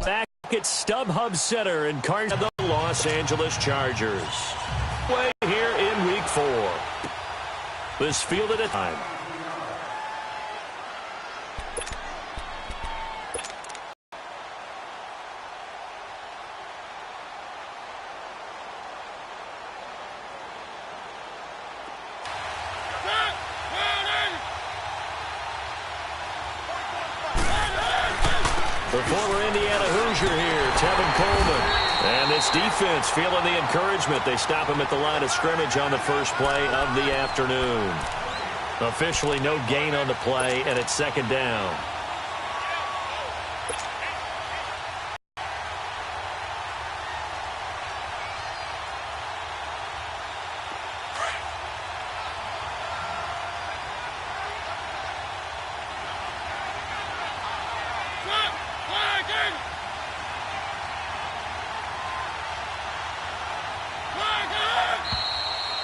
Back at StubHub Center in Carson, the Los Angeles Chargers. Way here in Week 4. This field at a time. The former Indiana Hoosier here, Tevin Coleman. And this defense feeling the encouragement. They stop him at the line of scrimmage on the first play of the afternoon. Officially no gain on the play, and it's second down.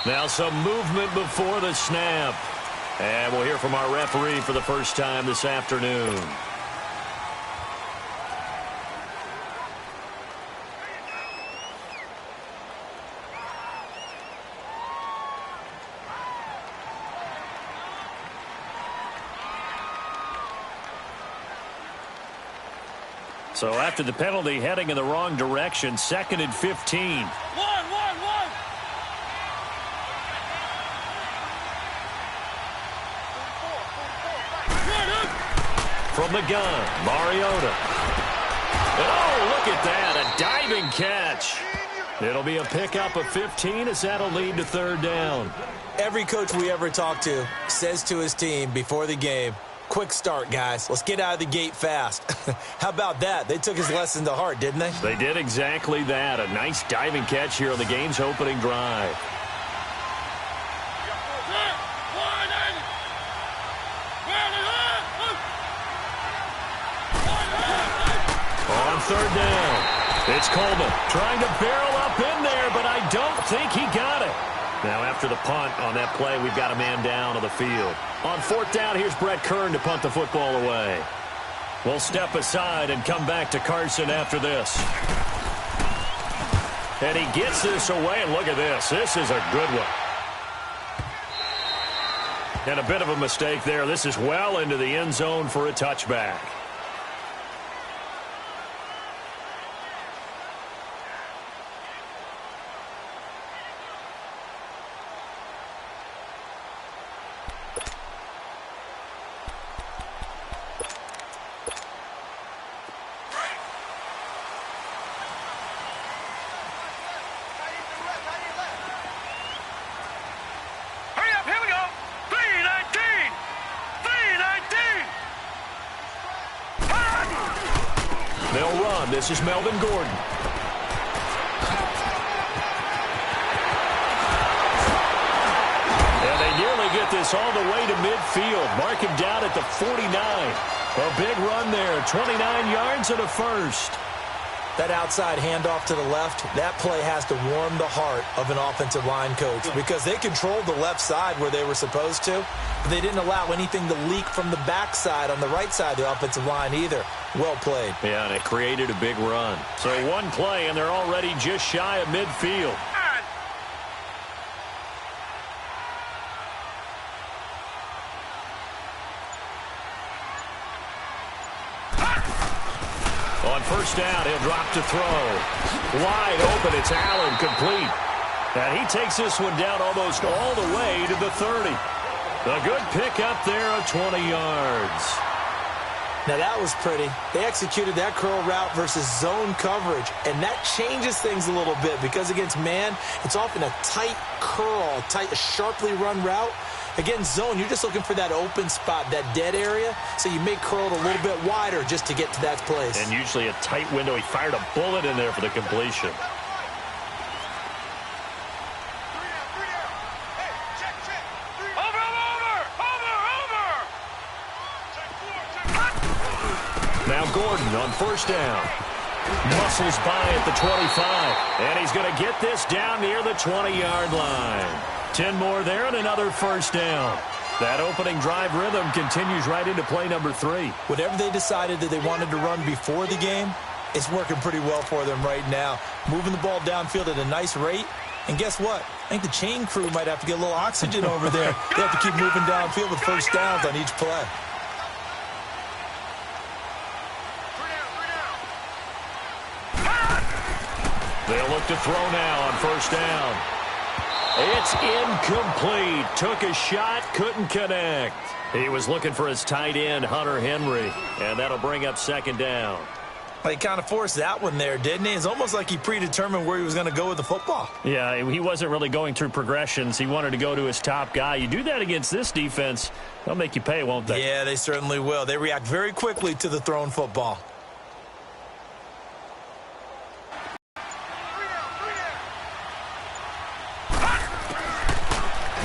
Now some movement before the snap. And we'll hear from our referee for the first time this afternoon. So after the penalty, heading in the wrong direction, 2nd and 15. From the gun, Mariota. Oh, look at that, a diving catch. It'll be a pickup of 15 as that'll lead to third down. Every coach we ever talk to says to his team before the game, quick start, guys. Let's get out of the gate fast. How about that? They took his lesson to heart, didn't they? They did exactly that. A nice diving catch here on the game's opening drive. On third down, it's Coleman trying to barrel up in there, but I don't think he got it. Now after the punt on that play, we've got a man down on the field. On fourth down, here's Brett Kern to punt the football away. We'll step aside and come back to Carson after this. And he gets this away, and look at this. This is a good one. And a bit of a mistake there. This is well into the end zone for a touchback. They'll run. This is Melvin Gordon. And they nearly get this all the way to midfield. Mark him down at the 49. A big run there. 29 yards and a first. That outside handoff to the left, that play has to warm the heart of an offensive line coach because they controlled the left side where they were supposed to, but they didn't allow anything to leak from the backside on the right side of the offensive line either. Well played. Yeah, and it created a big run. So one play, and they're already just shy of midfield. On first down, he'll drop to throw. Wide open, it's Allen, complete. And he takes this one down almost all the way to the 30. A good pick up there of 20 yards. Now that was pretty. They executed that curl route versus zone coverage, and that changes things a little bit because against man, it's often a tight curl, tight, sharply run route. Against zone, you're just looking for that open spot, that dead area, so you may curl it a little bit wider just to get to that place. And usually a tight window. He fired a bullet in there for the completion. Now Gordon on first down. Muscles by at the 25. And he's going to get this down near the 20-yard line. 10 more there and another first down. That opening drive rhythm continues right into play number 3. Whatever they decided that they wanted to run before the game, it's working pretty well for them right now. Moving the ball downfield at a nice rate. And guess what? I think the chain crew might have to get a little oxygen over there. They have to keep moving downfield with first downs on each play. They'll look to throw now on first down. It's incomplete. Took a shot, couldn't connect. He was looking for his tight end, Hunter Henry, and that'll bring up second down. Well, he kind of forced that one there, didn't he? It's almost like he predetermined where he was going to go with the football. Yeah, he wasn't really going through progressions. He wanted to go to his top guy. You do that against this defense, they'll make you pay, won't they? Yeah, they certainly will. They react very quickly to the thrown football.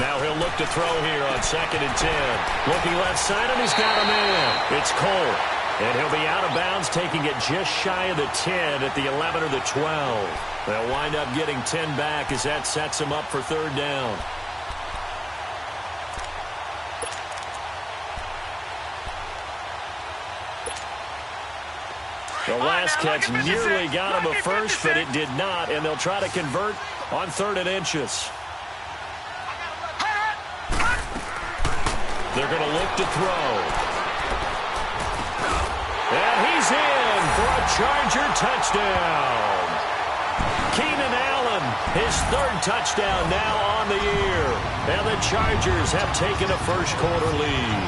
Now he'll look to throw here on 2nd and 10. Looking left side, and he's got a man. It's Cole. And he'll be out of bounds, taking it just shy of the 10 at the 11 or the 12. They'll wind up getting 10 back as that sets him up for third down. The last catch nearly got him a first, but it did not, and they'll try to convert on 3rd and inches. They're going to look to throw. And he's in for a Charger touchdown. Keenan Allen, his 3rd touchdown now on the year. And the Chargers have taken a first-quarter lead.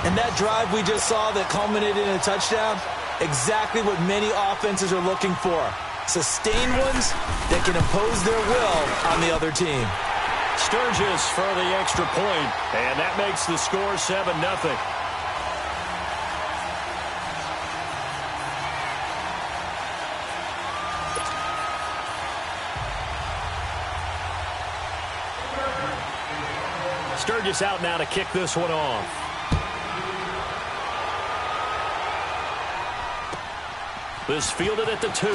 And that drive we just saw that culminated in a touchdown, exactly what many offenses are looking for. Sustained ones that can impose their will on the other team. Sturgis for the extra point, and that makes the score 7-0. Sturgis out now to kick this one off. This fielded at the 2.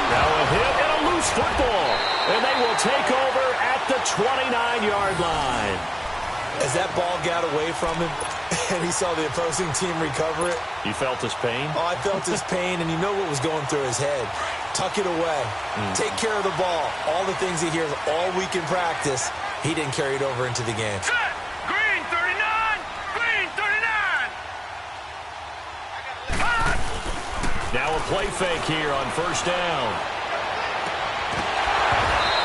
Now a hit and a loose football. And they will take over at the 29-yard line. As that ball got away from him and he saw the opposing team recover it. You felt his pain? Oh, I felt his pain, and you know what was going through his head. Tuck it away. Take care of the ball. All the things he hears all week in practice, he didn't carry it over into the game. Set! Green 39! Green 39! Now a play fake here on first down.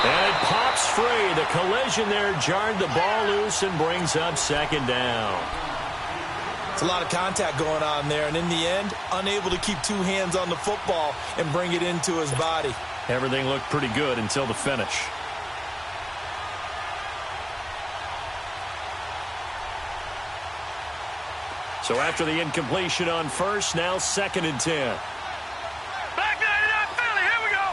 And it pops free. The collision there jarred the ball loose and brings up second down. It's a lot of contact going on there, and in the end, unable to keep 2 hands on the football and bring it into his body. Everything looked pretty good until the finish. So after the incompletion on first, now 2nd and 10. Back 99 Philly, here we go!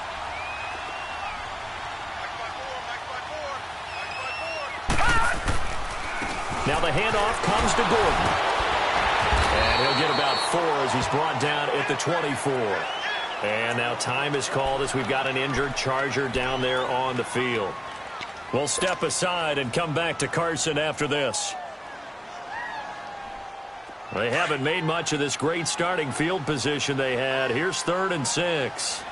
Now the handoff comes to Gordon. And he'll get about 4 as he's brought down at the 24. And now time is called as we've got an injured Charger down there on the field. We'll step aside and come back to Carson after this. They haven't made much of this great starting field position they had. Here's 3rd and 6.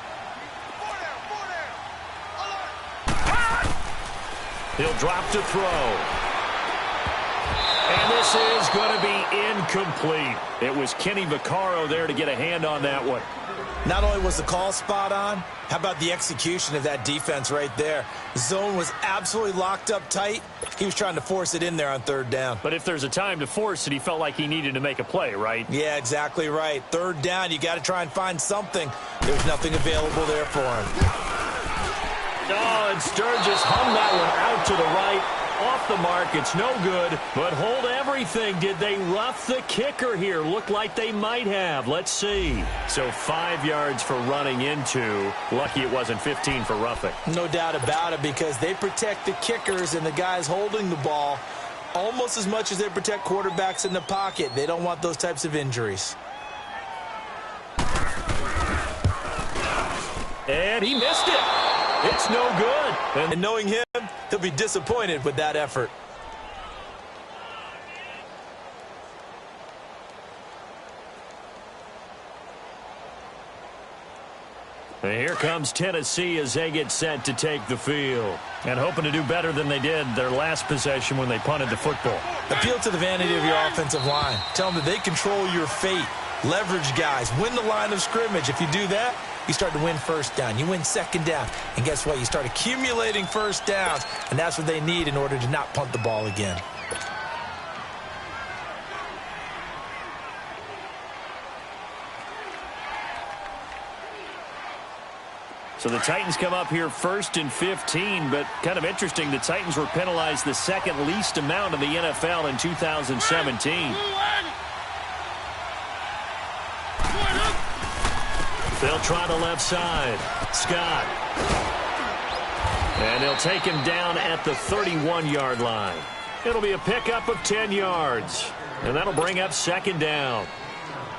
He'll drop to throw. And this is going to be incomplete. It was Kenny Vaccaro there to get a hand on that one. Not only was the call spot on, how about the execution of that defense right there? The zone was absolutely locked up tight. He was trying to force it in there on 3rd down. But if there's a time to force it, he felt like he needed to make a play, right? Yeah, exactly right. 3rd down, you got to try and find something. There's nothing available there for him. Oh, and Sturgis hung that one out to the right. Off the mark, it's no good, but hold everything. Did they rough the kicker here? Looked like they might have. Let's see. So 5 yards for running into. Lucky it wasn't 15 for roughing. No doubt about it, because they protect the kickers and the guys holding the ball almost as much as they protect quarterbacks in the pocket. They don't want those types of injuries. And he missed it. It's no good. And knowing him, he'll be disappointed with that effort. And here comes Tennessee as they get set to take the field. And hoping to do better than they did their last possession when they punted the football. Appeal to the vanity of your offensive line. Tell them that they control your fate. Leverage guys. Win the line of scrimmage. If you do that, you start to win first down. You win second down. And guess what? You start accumulating first downs. And that's what they need in order to not punt the ball again. So the Titans come up here 1st and 15, but kind of interesting, the Titans were penalized the second least amount in the NFL in 2017. They'll try the left side. Scott. And they'll take him down at the 31-yard line. It'll be a pickup of 10 yards, and that'll bring up second down.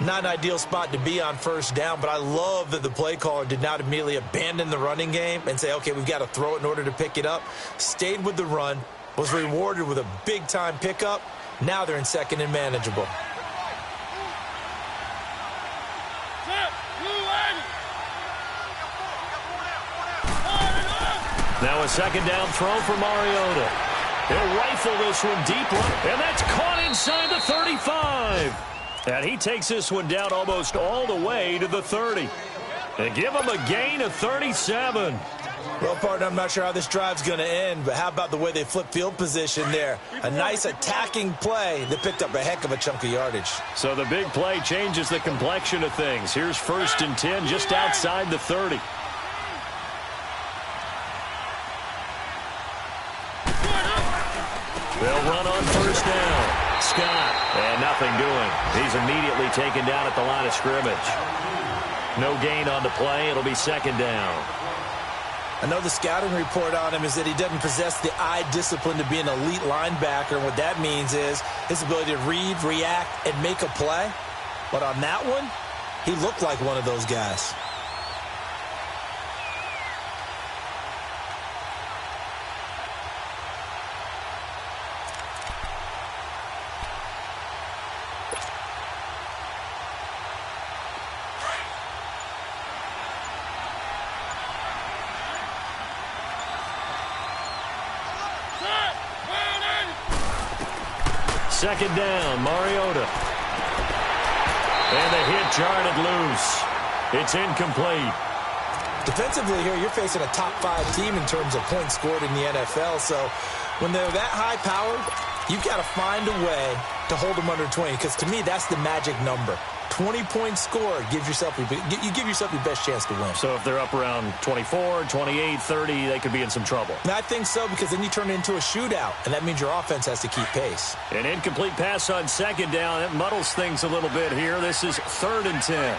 Not an ideal spot to be on first down, but I love that the play caller did not immediately abandon the running game and say, okay, we've got to throw it in order to pick it up. Stayed with the run, was rewarded with a big-time pickup. Now they're in second and manageable. Now a second down throw for Mariota. He'll rifle this one deep, and that's caught inside the 35. And he takes this one down almost all the way to the 30. And give him a gain of 37. Well, partner, I'm not sure how this drive's going to end, but how about the way they flip field position there? A nice attacking play that picked up a heck of a chunk of yardage. So the big play changes the complexion of things. Here's 1st and 10 just outside the 30. They'll run on first down. Scott, and nothing doing. He's immediately taken down at the line of scrimmage. No gain on the play. It'll be second down. I know the scouting report on him is that he doesn't possess the eye discipline to be an elite linebacker, and what that means is his ability to read, react, and make a play. But on that one, he looked like one of those guys. Second down, Mariota. And the hit jarred it loose. It's incomplete. Defensively here, you're facing a top-5 team in terms of points scored in the NFL. So when they're that high-powered, you've got to find a way to hold them under 20. Because to me, that's the magic number. 20-point score gives yourself you give yourself your best chance to win. So if they're up around 24, 28, 30, they could be in some trouble. And I think so, because then you turn it into a shootout, and that means your offense has to keep pace. An incomplete pass on second down. It muddles things a little bit here. This is 3rd and 10.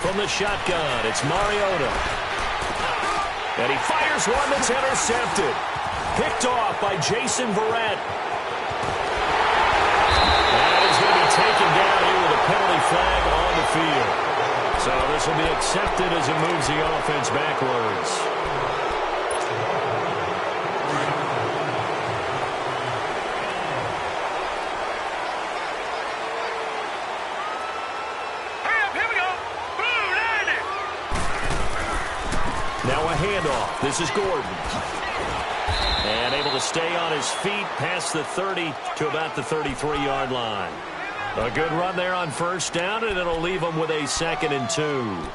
From the shotgun, it's Mariota. And he fires one that's intercepted. Picked off by Jason Verrett. And he's going to be taken down here with a penalty flag on the field. So this will be accepted as it moves the offense backwards. Now a handoff. This is Gordon. And able to stay on his feet past the 30 to about the 33-yard line. A good run there on first down, and it'll leave them with a 2nd and 2.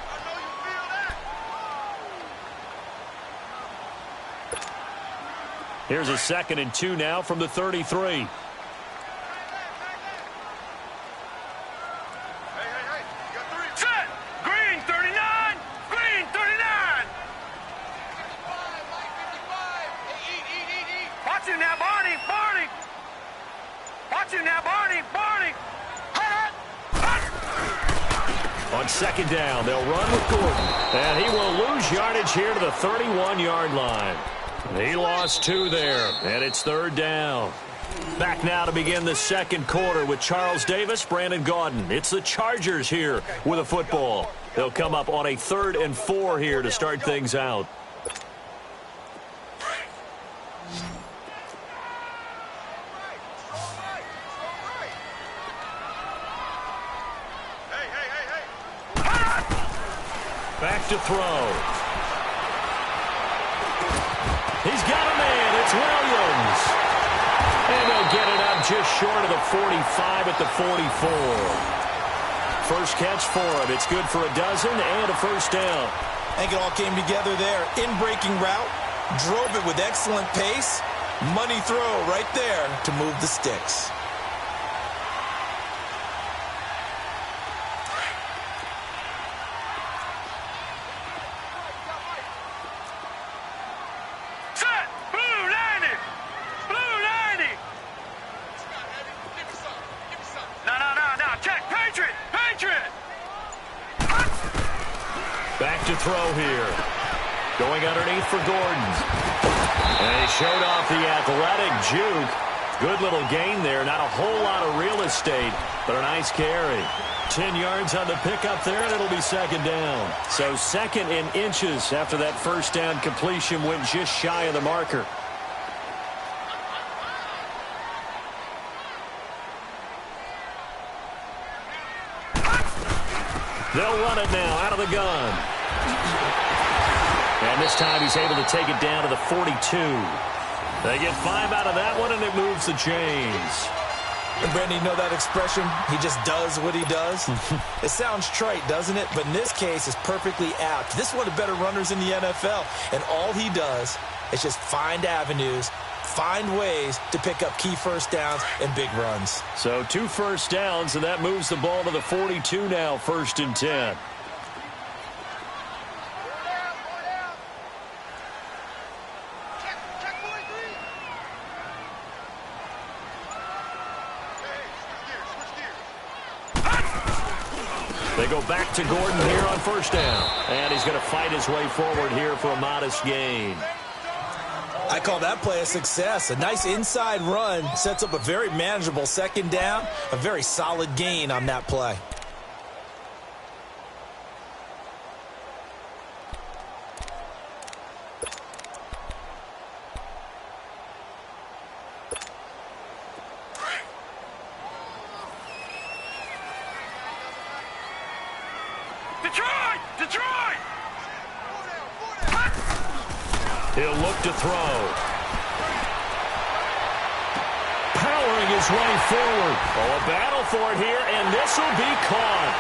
Here's a 2nd and 2 now from the 33. On second down, they'll run with Gordon. And he will lose yardage here to the 31-yard line. He lost 2 there, and it's 3rd down. Back now to begin the second quarter with Charles Davis, Brandon Gaudin. It's the Chargers here with a football. They'll come up on a 3rd and 4 here to start things out. Back to throw. He's got a man. It's Williams. And they'll get it up just short of the 45 at the 44. First catch for him. It's good for a dozen and a first down. I think it all came together there. In-breaking route. Drove it with excellent pace. Money throw right there to move the sticks. Set. Blue 90. Blue 90. No. Check. Patriot. Patriot. Back to throw here. Going underneath for Gordon. And he showed off the athletic juke. Good little gain there. Not a whole lot of real estate, but a nice carry. 10 yards on the pickup there, and it'll be second down. So second in inches after that first down completion went just shy of the marker. They'll run it now out of the gun. And this time he's able to take it down to the 42. They get 5 out of that one, and it moves the chains. And Brandon, you know that expression? He just does what he does. It sounds trite, doesn't it? But in this case, it's perfectly apt. This is one of the better runners in the NFL. And all he does is just find avenues, find ways to pick up key first downs and big runs. So 2 first downs, and that moves the ball to the 42 now, 1st and 10. They go back to Gordon here on first down. And he's going to fight his way forward here for a modest gain. I call that play a success. A nice inside run sets up a very manageable second down. A very solid gain on that play. Detroit! He'll look to throw. Powering his way forward. Oh, a battle for it here, and this will be caught.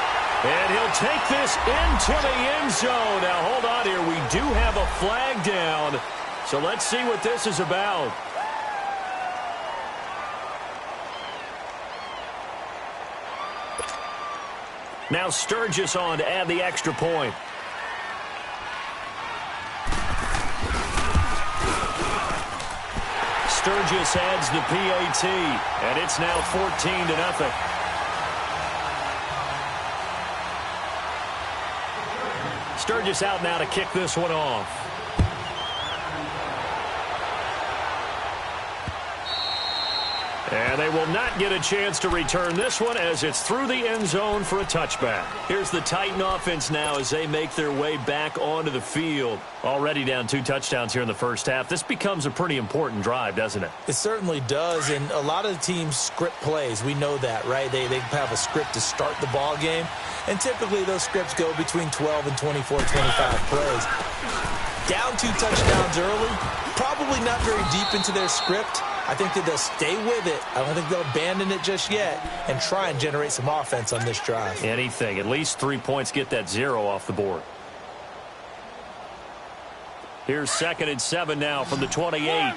And he'll take this into the end zone. Now, hold on here. We do have a flag down. So let's see what this is about. Now Sturgis on to add the extra point. Sturgis adds the PAT, and it's now 14-0. Sturgis out now to kick this one off. And they will not get a chance to return this one as it's through the end zone for a touchback. Here's the Titan offense now as they make their way back onto the field. Already down 2 touchdowns here in the first half. This becomes a pretty important drive, doesn't it? It certainly does, and a lot of the teams script plays. We know that, right? They have a script to start the ball game, and typically those scripts go between 12 and 24, 25 plays. Down 2 touchdowns early, probably not very deep into their script. I think that they'll stay with it. I don't think they'll abandon it just yet and try and generate some offense on this drive. Anything. At least 3 points get that 0 off the board. Here's 2nd and 7 now from the 28.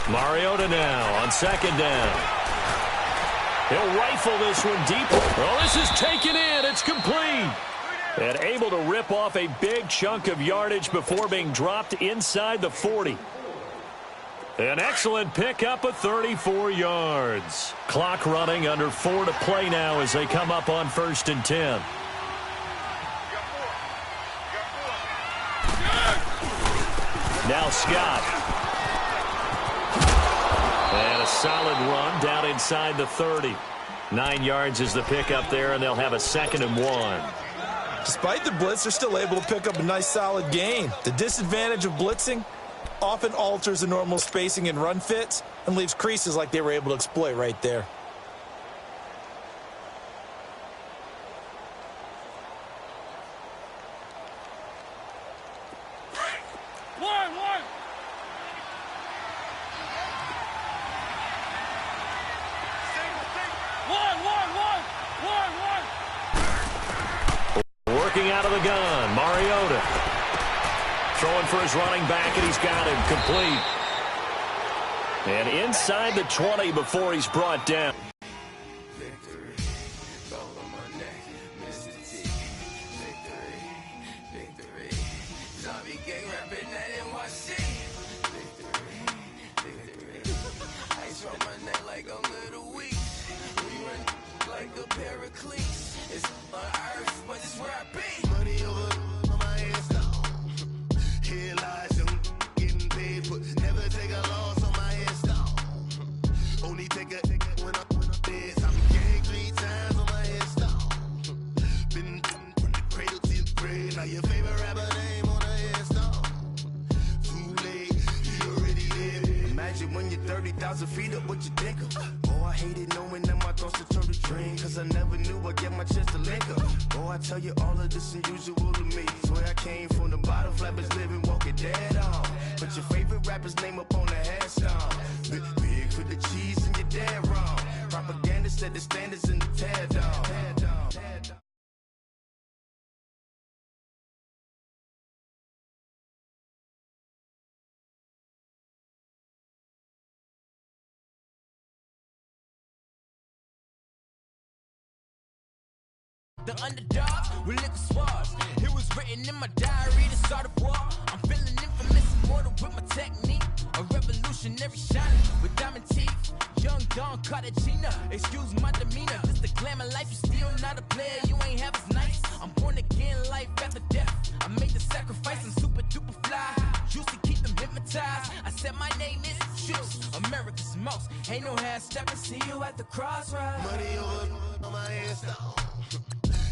Mariota now on 2nd down. He'll rifle this one deep. Oh, this is taken in. It's complete. And able to rip off a big chunk of yardage before being dropped inside the 40. An excellent pickup of 34 yards. Clock running under 4 to play now as they come up on 1st and 10. Now Scott. And a solid run down inside the 30. 9 yards is the pickup there, and they'll have a 2nd and 1. Despite the blitz, they're still able to pick up a nice solid gain. The disadvantage of blitzing, often alters the normal spacing and run fits and leaves creases like they were able to exploit right there. Working out of the gun, Mariota. Throwing for his running back, and he's got him complete. And inside the 20 before he's brought down. When you're 30,000 feet up, what you think of? Oh, I hated knowing that my thoughts would turn to dream, cause I never knew I'd get my chance to link up. Oh, I tell you all of this unusual to me. Swear I came from the bottom, flappers living, walking dead on. Put your favorite rapper's name up on the headstone. Big for the cheese and you're dead wrong. Propaganda set the standards in the tear down. The underdog with liquor swabs. It was written in my diary to start a war. I'm feeling infamous, immortal with my technique. A revolutionary shining with diamond teeth. Young Don Cartagena, excuse my demeanor. This the glamour life, you still not a player, you ain't half as nice. I'm born again, life after death. I made the sacrifice, I'm super duper fly. Used to keep them hypnotized. I said my name is Juice, America's most. Ain't no half stepping, see you at the crossroads. Money over on my headstone.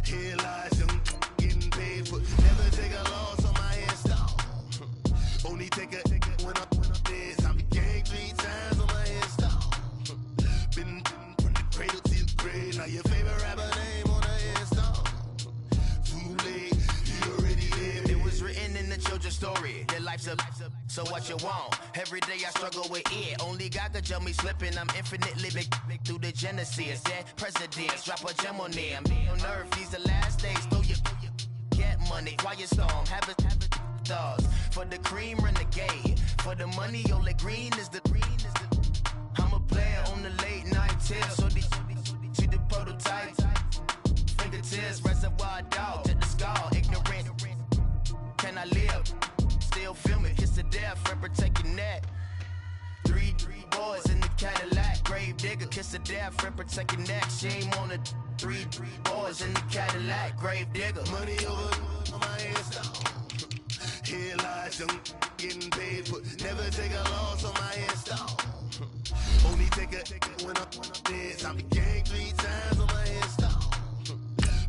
Here lies young, getting paid for. Never take a loss on my headstone. Only take a when I'm dead. I became 3 times on my headstone. Been from the cradle to the grave. Now your favorite rapper name on the headstone. Too late, you already lived. It was written in the children's story. Your life's a so what you want. Every day I struggle with it. Only God could tell me slipping. I'm infinitely big through the genesis. Dead presidents, drop a gem on them. On earth, these the last days. Throw your get money, quiet storm. Have it thoughts. For the cream, renegade. For the money, only green is the I'm a player on the late night tip. So these see the prototype. Fingertips, reservoir dog to the skull. Ignorant. Can I live? Still film it, kiss to death, friend protect your neck. 3 boys in the Cadillac, grave digger, kiss to death, friend protect your neck. Shame on the 3 boys in the Cadillac, grave digger. Money over on my headstone. Here lies young, getting paid for. Never take a loss on my headstone. Only take a when I'm dead. I became 3 times on my headstone.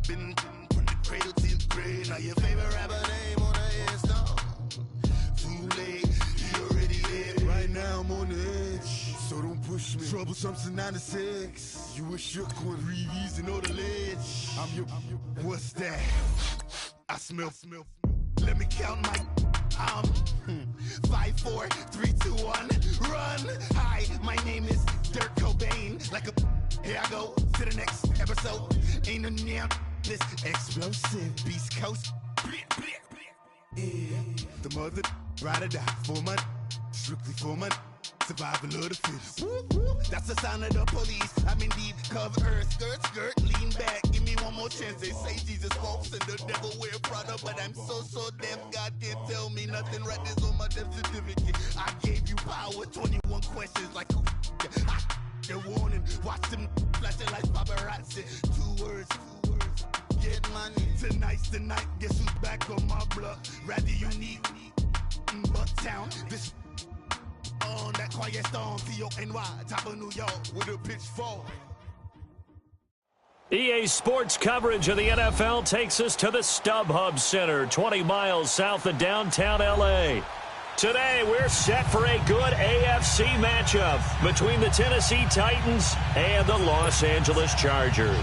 Been from the cradle to the grave. Now your favorite rapper name on the headstone. Right now I'm on the edge, so don't push me. Troublesome to 96. You a shook one, breathe and know the ledge. I'm your, what's that? I smell. Let me count my. I'm 5, 4, 3, 2, 1. Run. Hi, my name is Dirk Cobain. Like a. Here I go to the next episode. Ain't no damn this explosive Beast Coast. Yeah. The mother ride or die for my. Strictly for my survival of the fittest. That's the sign of the police. I'm indeed cover earth, skirt, lean back. Give me one more chance. They say Jesus walks and the devil wear Prada, but I'm so deaf. God can't tell me nothing. Right this on my death certificate. I gave you power. 21 questions like who? They're warning. Watch them flashing like paparazzi. 2 words. Get money. Tonight's the night. Guess who's back on my block? Rather unique. Bucktown. This. On that quiet storm, T-O-N-Y, top of New York, with a pitchfork. EA Sports coverage of the NFL takes us to the StubHub Center, 20 miles south of downtown L.A. Today, we're set for a good AFC matchup between the Tennessee Titans and the Los Angeles Chargers.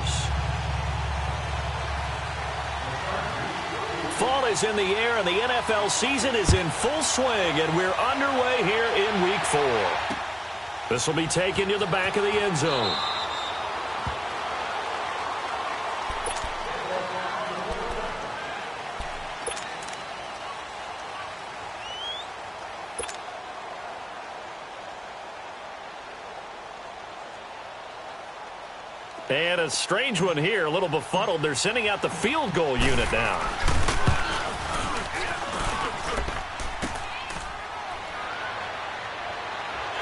Fall is in the air, and the NFL season is in full swing, and we're underway here in Week 4. This will be taken to the back of the end zone. And a strange one here, a little befuddled. They're sending out the field goal unit now.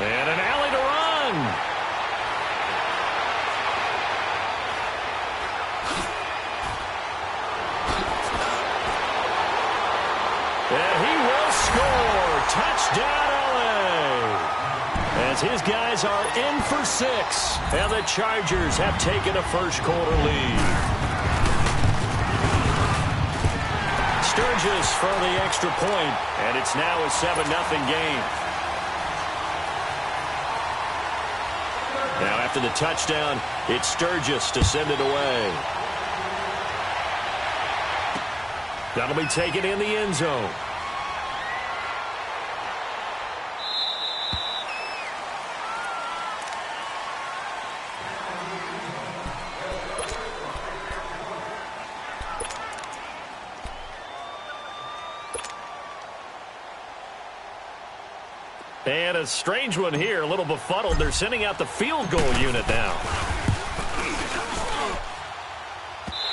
And an alley to run. And he will score. Touchdown, LA. As his guys are in for 6. And the Chargers have taken a first-quarter lead. Sturgis for the extra point, and it's now a 7-0 game. Now after the touchdown, it's Sturgis to send it away. That'll be taken in the end zone. And a strange one here, a little befuddled. They're sending out the field goal unit now.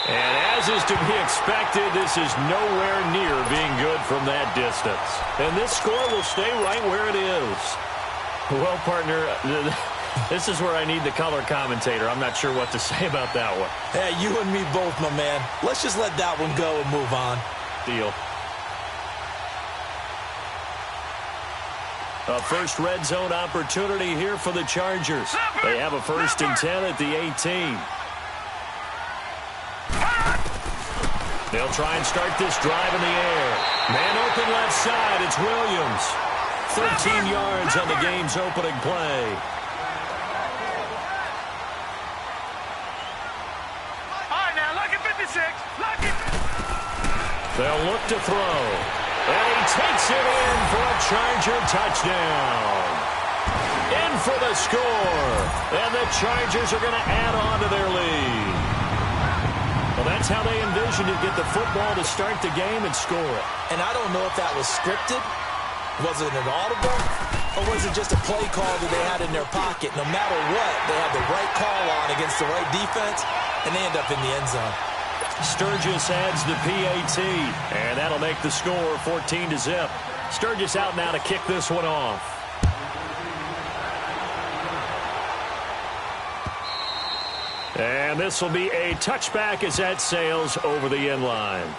And as is to be expected, this is nowhere near being good from that distance. And this score will stay right where it is. Well, partner, this is where I need the color commentator. I'm not sure what to say about that one. Hey, you and me both, my man. Let's just let that one go and move on. Deal. A first red zone opportunity here for the Chargers. They have a 1st and 10 at the 18. They'll try and start this drive in the air. Man open left side, it's Williams. 13 yards on the game's opening play. All right, now, look at 56. Look at... They'll look to throw. And he takes it in for a Charger touchdown. In for the score. And the Chargers are going to add on to their lead. Well, that's how they envisioned it. Get the football to start the game and score it. And I don't know if that was scripted. Was it an audible? Or was it just a play call that they had in their pocket? No matter what, they had the right call on against the right defense, and they end up in the end zone. Sturgis adds the PAT, and that'll make the score 14-0. Sturgis out now to kick this one off. And this will be a touchback as that sails over the end line.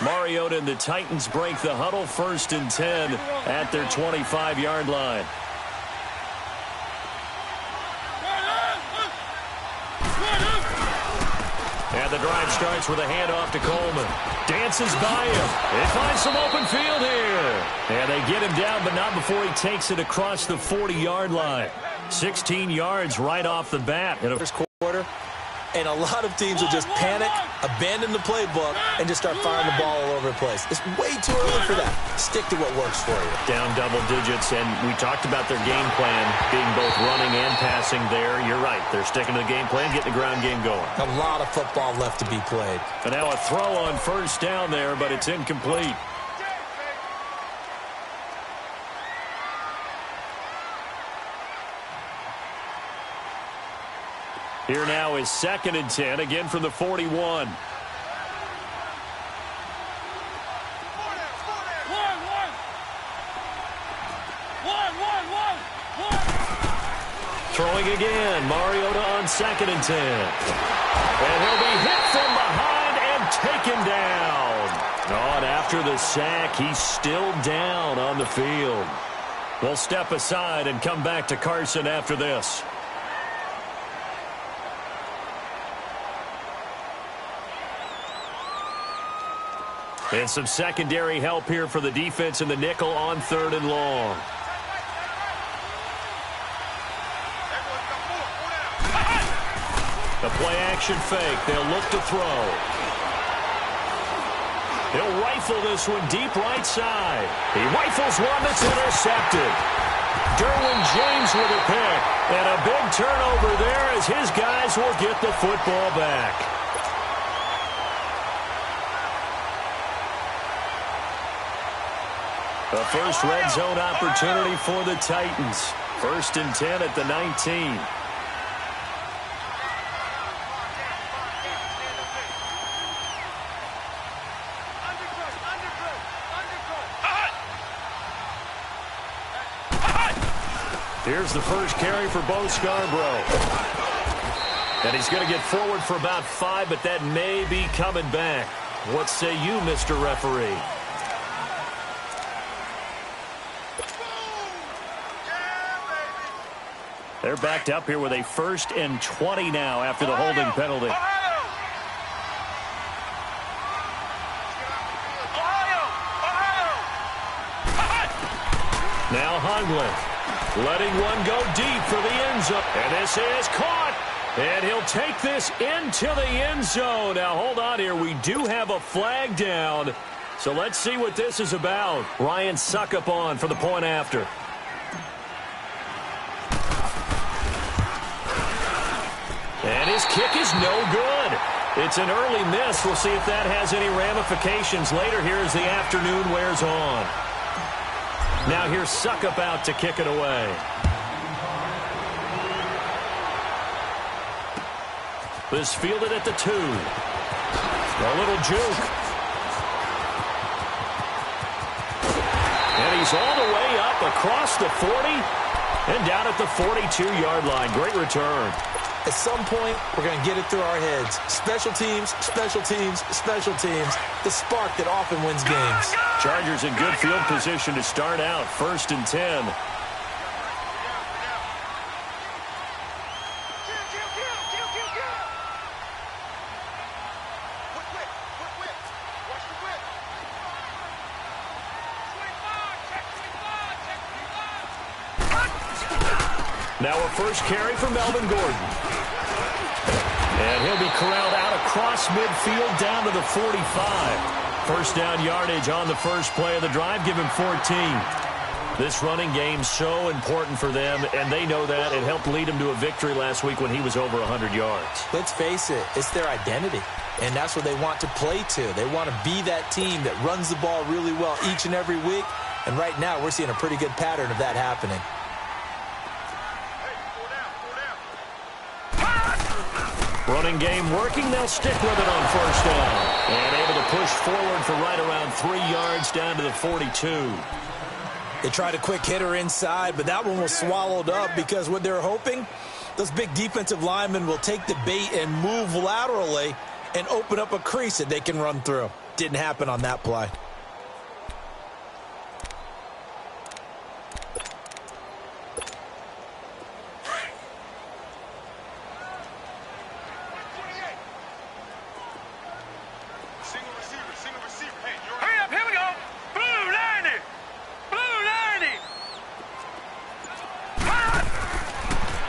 Mariota and the Titans break the huddle, 1st and 10 at their 25-yard line. And the drive starts with a handoff to Coleman. Dances by him. They find some open field here. And they get him down, but not before he takes it across the 40-yard line. 16 yards right off the bat in the first quarter. And a lot of teams will just panic, abandon the playbook, and just start firing the ball all over the place. It's way too early for that. Stick to what works for you. Down double digits, and we talked about their game plan being both running and passing there. You're right. They're sticking to the game plan, getting the ground game going. A lot of football left to be played. And now a throw on 1st down there, but it's incomplete. Here now is 2nd and 10, again from the 41. Throwing again, Mariota on 2nd and 10. And he'll be hit from behind and taken down. Oh, and after the sack, he's still down on the field. We'll step aside and come back to Carson after this. And some secondary help here for the defense in the nickel on 3rd and long. The play action fake. They'll look to throw. He'll rifle this one deep right side. He rifles one that's intercepted. Derwin James with a pick. And a big turnover there as his guys will get the football back. A first red zone opportunity for the Titans. 1st and 10 at the 19. Here's the first carry for Bo Scarborough. And he's going to get forward for about 5, but that may be coming back. What say you, Mr. Referee? They're backed up here with a 1st and 20 now after the holding penalty. Now Hunglin. Letting one go deep for the end zone. And this is caught. And he'll take this into the end zone. Now, hold on here. We do have a flag down. So let's see what this is about. Ryan Suckup on for the point after. And his kick is no good. It's an early miss. We'll see if that has any ramifications later here as the afternoon wears on. Now here's Suckup out to kick it away. This fielded at the 2. A little juke. And he's all the way up across the 40 and down at the 42-yard line. Great return. At some point, we're going to get it through our heads. Special teams, special teams, special teams. The spark that often wins games. Chargers in good field position to start out. 1st and 10. Now a first carry for Melvin Gordon. And he'll be corralled out across midfield down to the 45. First down yardage on the first play of the drive. Give him 14. This running game so important for them, and they know that. It helped lead him to a victory last week when he was over 100 yards. Let's face it, it's their identity, and that's what they want to play to. They want to be that team that runs the ball really well each and every week, and right now we're seeing a pretty good pattern of that happening. Running game working. They'll stick with it on 1st down. And able to push forward for right around 3 yards down to the 42. They tried a quick hitter inside, but that one was swallowed up because what they're hoping, those big defensive linemen will take the bait and move laterally and open up a crease that they can run through. Didn't happen on that play.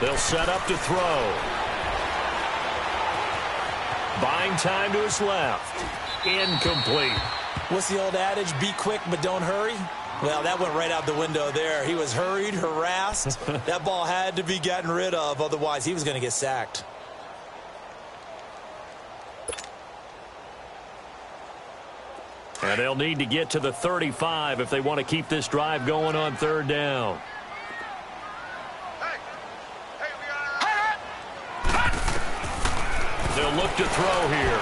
They'll set up to throw. Buying time to his left. Incomplete. What's the old adage? Be quick, but don't hurry. Well, that went right out the window there. He was hurried, harassed. That ball had to be gotten rid of. Otherwise, he was going to get sacked. And they'll need to get to the 35 if they want to keep this drive going on 3rd down. They'll look to throw here.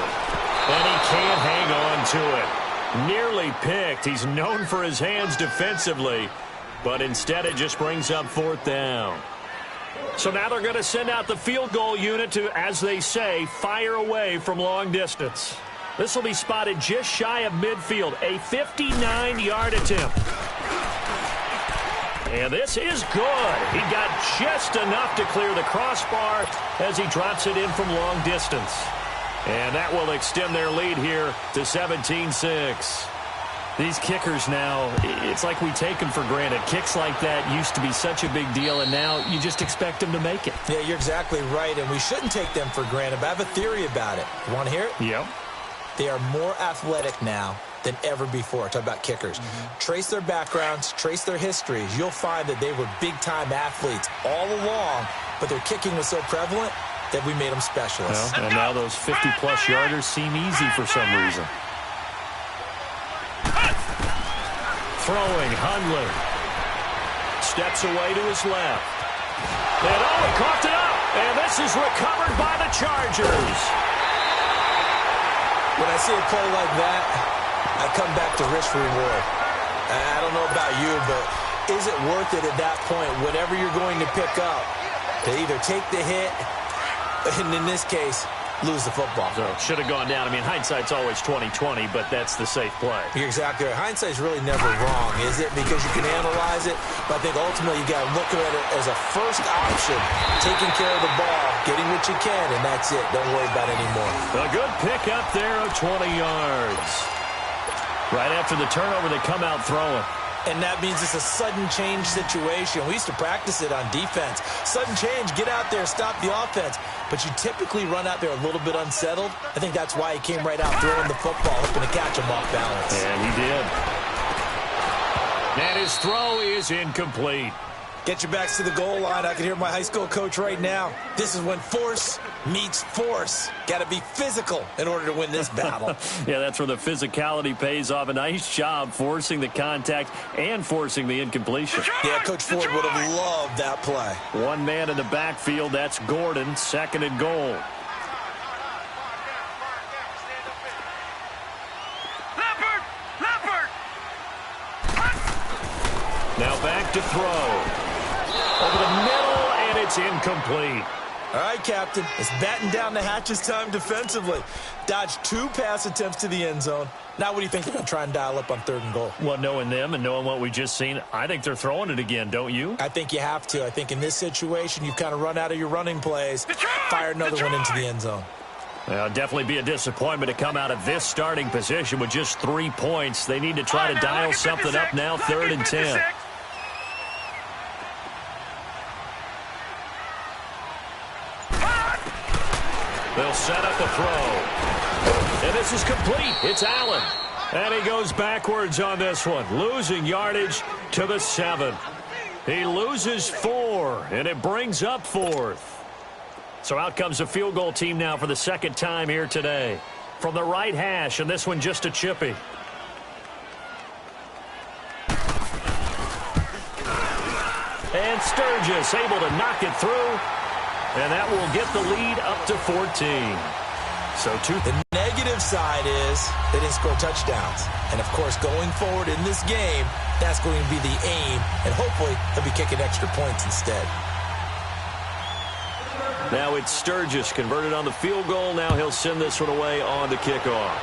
And he can't hang on to it. Nearly picked. He's known for his hands defensively. But instead it just brings up 4th down. So now they're going to send out the field goal unit to, as they say, fire away from long distance. This will be spotted just shy of midfield. A 59-yard attempt. And this is good. He got just enough to clear the crossbar as he drops it in from long distance. And that will extend their lead here to 17-6. These kickers now, it's like we take them for granted. Kicks like that used to be such a big deal, and now you just expect them to make it. Yeah, you're exactly right, and we shouldn't take them for granted, but I have a theory about it. You want to hear it? Yep. They are more athletic now than ever before. Talk about kickers. Trace their backgrounds, trace their histories. You'll find that they were big-time athletes all along, but their kicking was so prevalent that we made them specialists. Well, and now those 50-plus yarders seem easy for some reason. Throwing, Hundley. Steps away to his left. And he coughed it up. And this is recovered by the Chargers. When I see a play like that, I come back to risk reward. I don't know about you, but is it worth it at that point, whatever you're going to pick up, to either take the hit, and in this case, lose the football? So should have gone down. I mean, hindsight's always 20/20, but that's the safe play. You're exactly right. Hindsight's really never wrong, is it? Because you can analyze it, but I think ultimately you got to look at it as a first option, taking care of the ball, getting what you can, and that's it. Don't worry about it anymore. A good pick up there of 20 yards. Right after the turnover, they come out throwing. And that means it's a sudden change situation. We used to practice it on defense. Sudden change, get out there, stop the offense. But you typically run out there a little bit unsettled. I think that's why he came right out throwing the football, hoping to catch him off balance. And he did. And his throw is incomplete. Get your backs to the goal line. I can hear my high school coach right now. This is when force meets force. Got to be physical in order to win this battle. Yeah, that's where the physicality pays off. A nice job forcing the contact and forcing the incompletion. Yeah, Coach Ford would have loved that play. One man in the backfield. That's Gordon. 2nd and goal. Leopard! Now back to throw. Over the middle, and it's incomplete. All right, Captain. It's batten down the hatches time defensively. Dodged 2 pass attempts to the end zone. Now what do you think they're going to try and dial up on 3rd and goal? Well, knowing them and knowing what we just seen, I think they're throwing it again, don't you? I think you have to. I think in this situation, you've kind of run out of your running plays. Fire another one into the end zone. Well, it'll definitely be a disappointment to come out of this starting position with just 3 points. They need to try to dial something up now, 3rd and 10. They'll set up the throw. And this is complete. It's Allen. And he goes backwards on this one, losing yardage to the 7. He loses 4, and it brings up 4th. So out comes the field goal team now for the 2nd time here today. From the right hash, and this one just a chippy. And Sturgis able to knock it through. And that will get the lead up to 14. So the negative side is they didn't score touchdowns. And, of course, going forward in this game, that's going to be the aim. And hopefully they'll be kicking extra points instead. Now it's Sturgis converted on the field goal. Now he'll send this one away on the kickoff.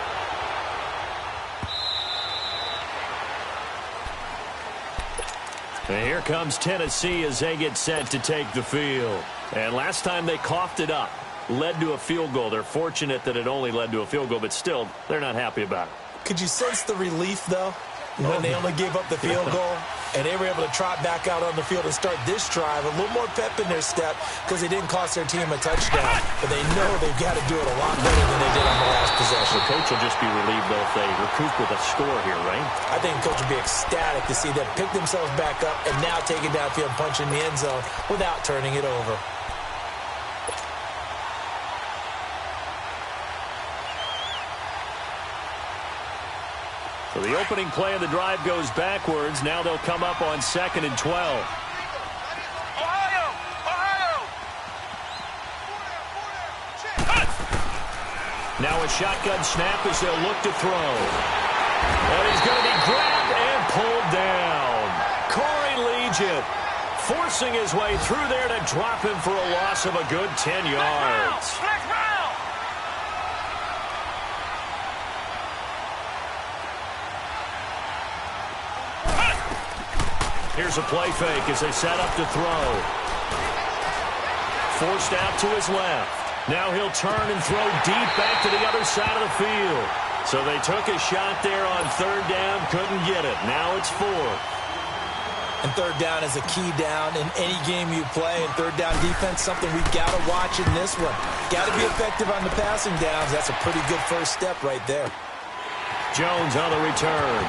And here comes Tennessee as they get set to take the field. And last time they coughed it up, led to a field goal. They're fortunate that it only led to a field goal, but still, they're not happy about it. Could you sense the relief, though, when they only gave up the field goal? And they were able to trot back out on the field and start this drive. A little more pep in their step because they didn't cost their team a touchdown. But they know they've got to do it a lot better than they did on the last possession. The coach will just be relieved, though, if they recoup with a score here, right? I think the coach will be ecstatic to see them pick themselves back up and now take it downfield and punch in the end zone without turning it over. So the opening play of the drive goes backwards. Now they'll come up on 2nd and 12. Ohio! Now a shotgun snap as they'll look to throw. And he's going to be grabbed and pulled down. Corey Legion forcing his way through there to drop him for a loss of a good 10 yards. Here's a play fake as they set up to throw. Forced out to his left. Now he'll turn and throw deep back to the other side of the field. So they took a shot there on third down, couldn't get it. Now it's fourth. And third down is a key down in any game you play. And third down defense, something we've got to watch in this one. Got to be effective on the passing downs. That's a pretty good first step right there. Jones on the return.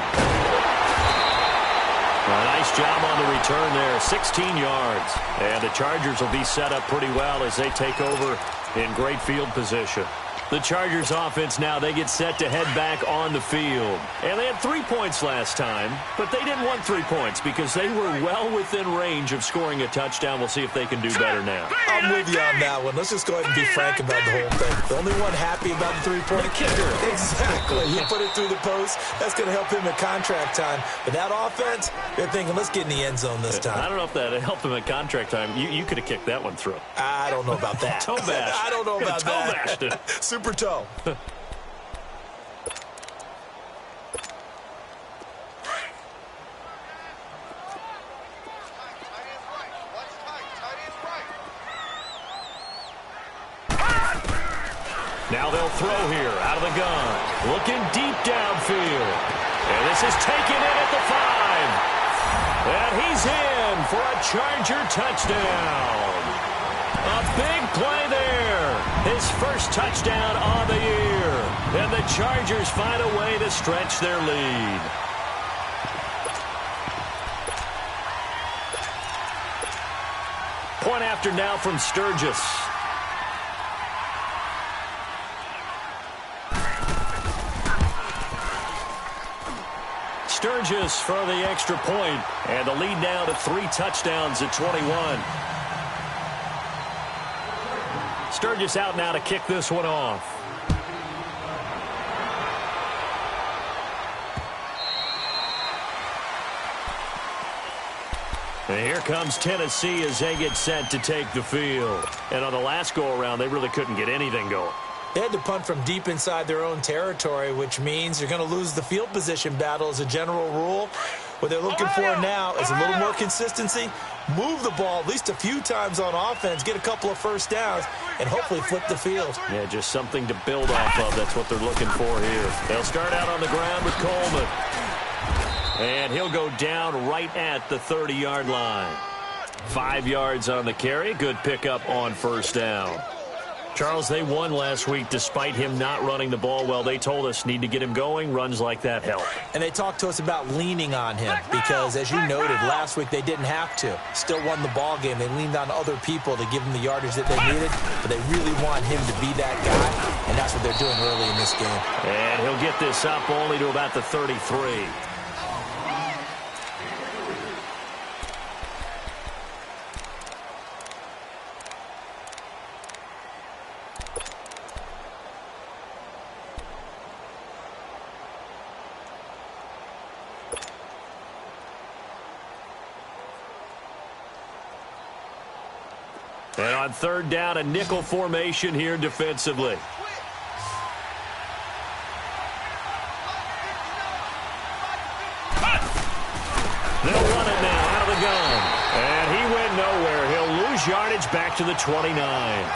A nice job on the return there, 16 yards. And the Chargers will be set up pretty well as they take over in great field position. The Chargers offense now, they get set to head back on the field. And they had 3 points last time, but they didn't want 3 points because they were well within range of scoring a touchdown. We'll see if they can do better now. I'm with you on that one. Let's just go ahead and be frank about the whole thing. The only one happy about the three-point kicker. Exactly. You put it through the post. That's going to help him at contract time. But that offense, they're thinking, let's get in the end zone this time. I don't know if that helped him at contract time. You could have kicked that one through. I don't know about that. Toe bash. I don't know about toe that. Bashed it. Super toe. Now they'll throw here out of the gun. Looking deep downfield. And this is taken in at the 5. And he's in for a Charger touchdown. A big play there. His first touchdown on the year. And the Chargers find a way to stretch their lead. Point after now from Sturgis. Sturgis for the extra point, and the lead now to 3 touchdowns at 21. Sturgis out now to kick this one off. And here comes Tennessee as they get set to take the field. And on the last go-around, they really couldn't get anything going. They had to punt from deep inside their own territory, which means you're going to lose the field position battle as a general rule. What they're looking for now is a little more consistency, move the ball at least a few times on offense, get a couple of first downs, and hopefully flip the field. Yeah, just something to build off of. That's what they're looking for here. They'll start out on the ground with Coleman. And he'll go down right at the 30-yard line. 5 yards on the carry. Good pickup on first down. Charles, they won last week despite him not running the ball well. They told us need to get him going. Runs like that help. And they talked to us about leaning on him because, as you noted, last week they didn't have to. Still won the ball game. They leaned on other people to give them the yardage that they needed, but they really want him to be that guy, and that's what they're doing early in this game. And he'll get this up only to about the 33. And on third down, a nickel formation here defensively. They'll run it now out of the gun. And he went nowhere. He'll lose yardage back to the 29.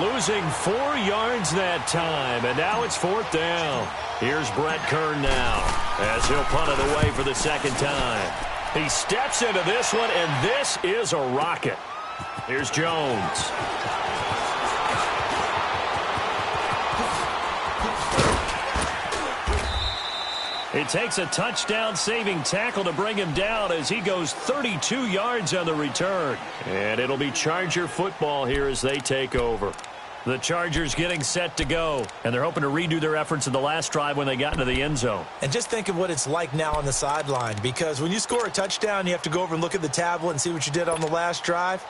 Losing 4 yards that time. And now it's fourth down. Here's Brett Kern now as he'll punt it away for the second time. He steps into this one, and this is a rocket. Here's Jones. It takes a touchdown-saving tackle to bring him down as he goes 32 yards on the return. And it'll be Charger football here as they take over. The Chargers getting set to go, and they're hoping to redo their efforts in the last drive when they got into the end zone. And just think of what it's like now on the sideline, because when you score a touchdown, you have to go over and look at the tablet and see what you did on the last drive.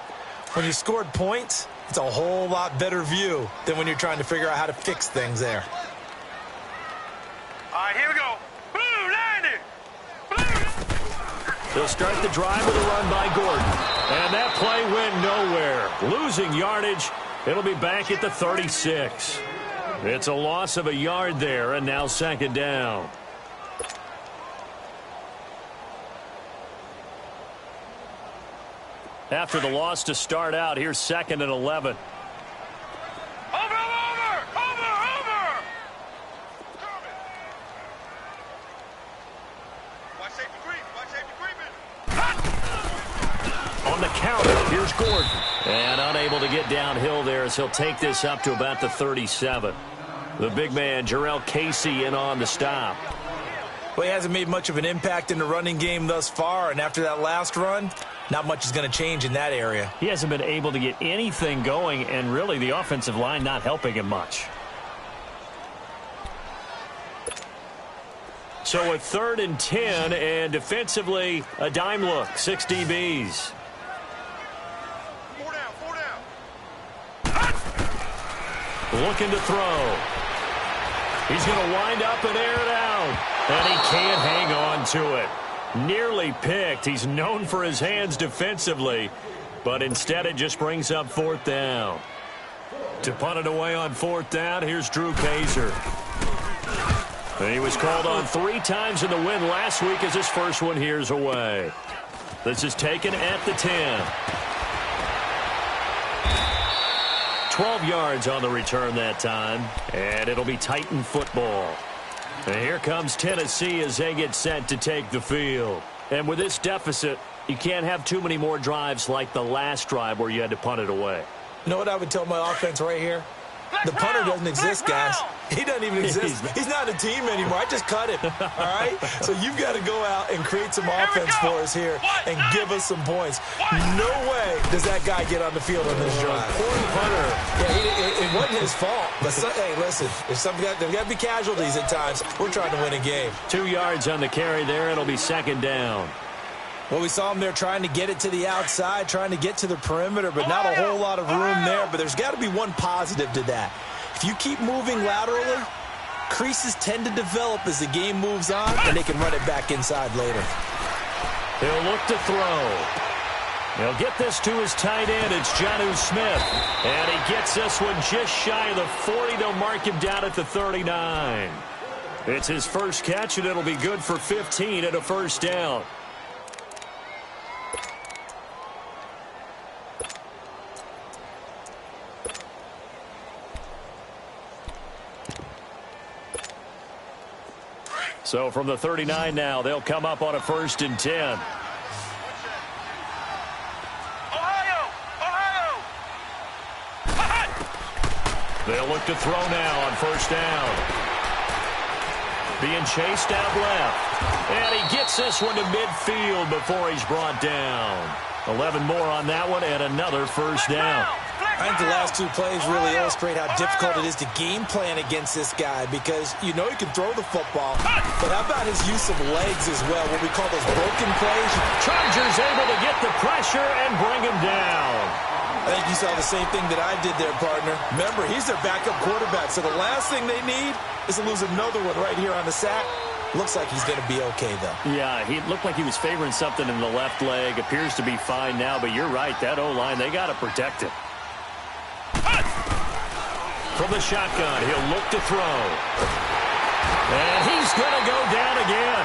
When you scored points, it's a whole lot better view than when you're trying to figure out how to fix things there. All right, here we go. Blue, Landy. They'll start the drive with a run by Gordon. And that play went nowhere. Losing yardage. It'll be back at the 36. It's a loss of a yard there, and now second down. After the loss to start out, here's 2nd and 11. On the counter, here's Gordon. And unable to get downhill there as he'll take this up to about the 37. The big man, Jarrell Casey, in on the stop. Well, he hasn't made much of an impact in the running game thus far, and after that last run, not much is going to change in that area. He hasn't been able to get anything going, and really the offensive line not helping him much. So a 3rd and 10, and defensively, a dime look, 6 DBs. 4 down, 4 down. Looking to throw. He's going to wind up and air it out. And he can't hang on to it. Nearly picked. He's known for his hands defensively, but instead it just brings up 4th down. To punt it away on 4th down, here's Drew Kaiser. And he was called on 3 times in the win last week as his first one here's away. This is taken at the 10. 12 yards on the return that time, and it'll be Titan football. And here comes Tennessee as they get set to take the field. And with this deficit, you can't have too many more drives like the last drive where you had to punt it away. You know what I would tell my offense right here? The punter doesn't exist, guys. He doesn't even exist. He's not a team anymore. I just cut him, all right? So you've got to go out and create some offense for us here and give us some points. No way does that guy get on the field on this drive. Poor punter. Yeah, it wasn't his fault. But, hey, listen, there's got to be casualties at times. We're trying to win a game. 2 yards on the carry there. It'll be 2nd down. Well, we saw him there trying to get it to the outside, trying to get to the perimeter, but not a whole lot of room there. But there's got to be one positive to that. If you keep moving laterally, creases tend to develop as the game moves on, and they can run it back inside later. He'll look to throw. He'll get this to his tight end. It's Jonnu Smith. And he gets this one just shy of the 40. They'll mark him down at the 39. It's his first catch, and it'll be good for 15 and a first down. So from the 39 now, they'll come up on a 1st and 10. Ohio! They'll look to throw now on 1st down. Being chased out left. And he gets this one to midfield before he's brought down. 11 more on that one and another 1st down. I think the last 2 plays really illustrate how difficult it is to game plan against this guy because you know he can throw the football, but how about his use of legs as well, what we call those broken plays? Chargers able to get the pressure and bring him down. I think you saw the same thing that I did there, partner. Remember, he's their backup quarterback, so the last thing they need is to lose another one right here on the sack. Looks like he's going to be okay, though. Yeah, he looked like he was favoring something in the left leg. Appears to be fine now, but you're right, that O-line, they got to protect him. From the shotgun, he'll look to throw. And he's going to go down again.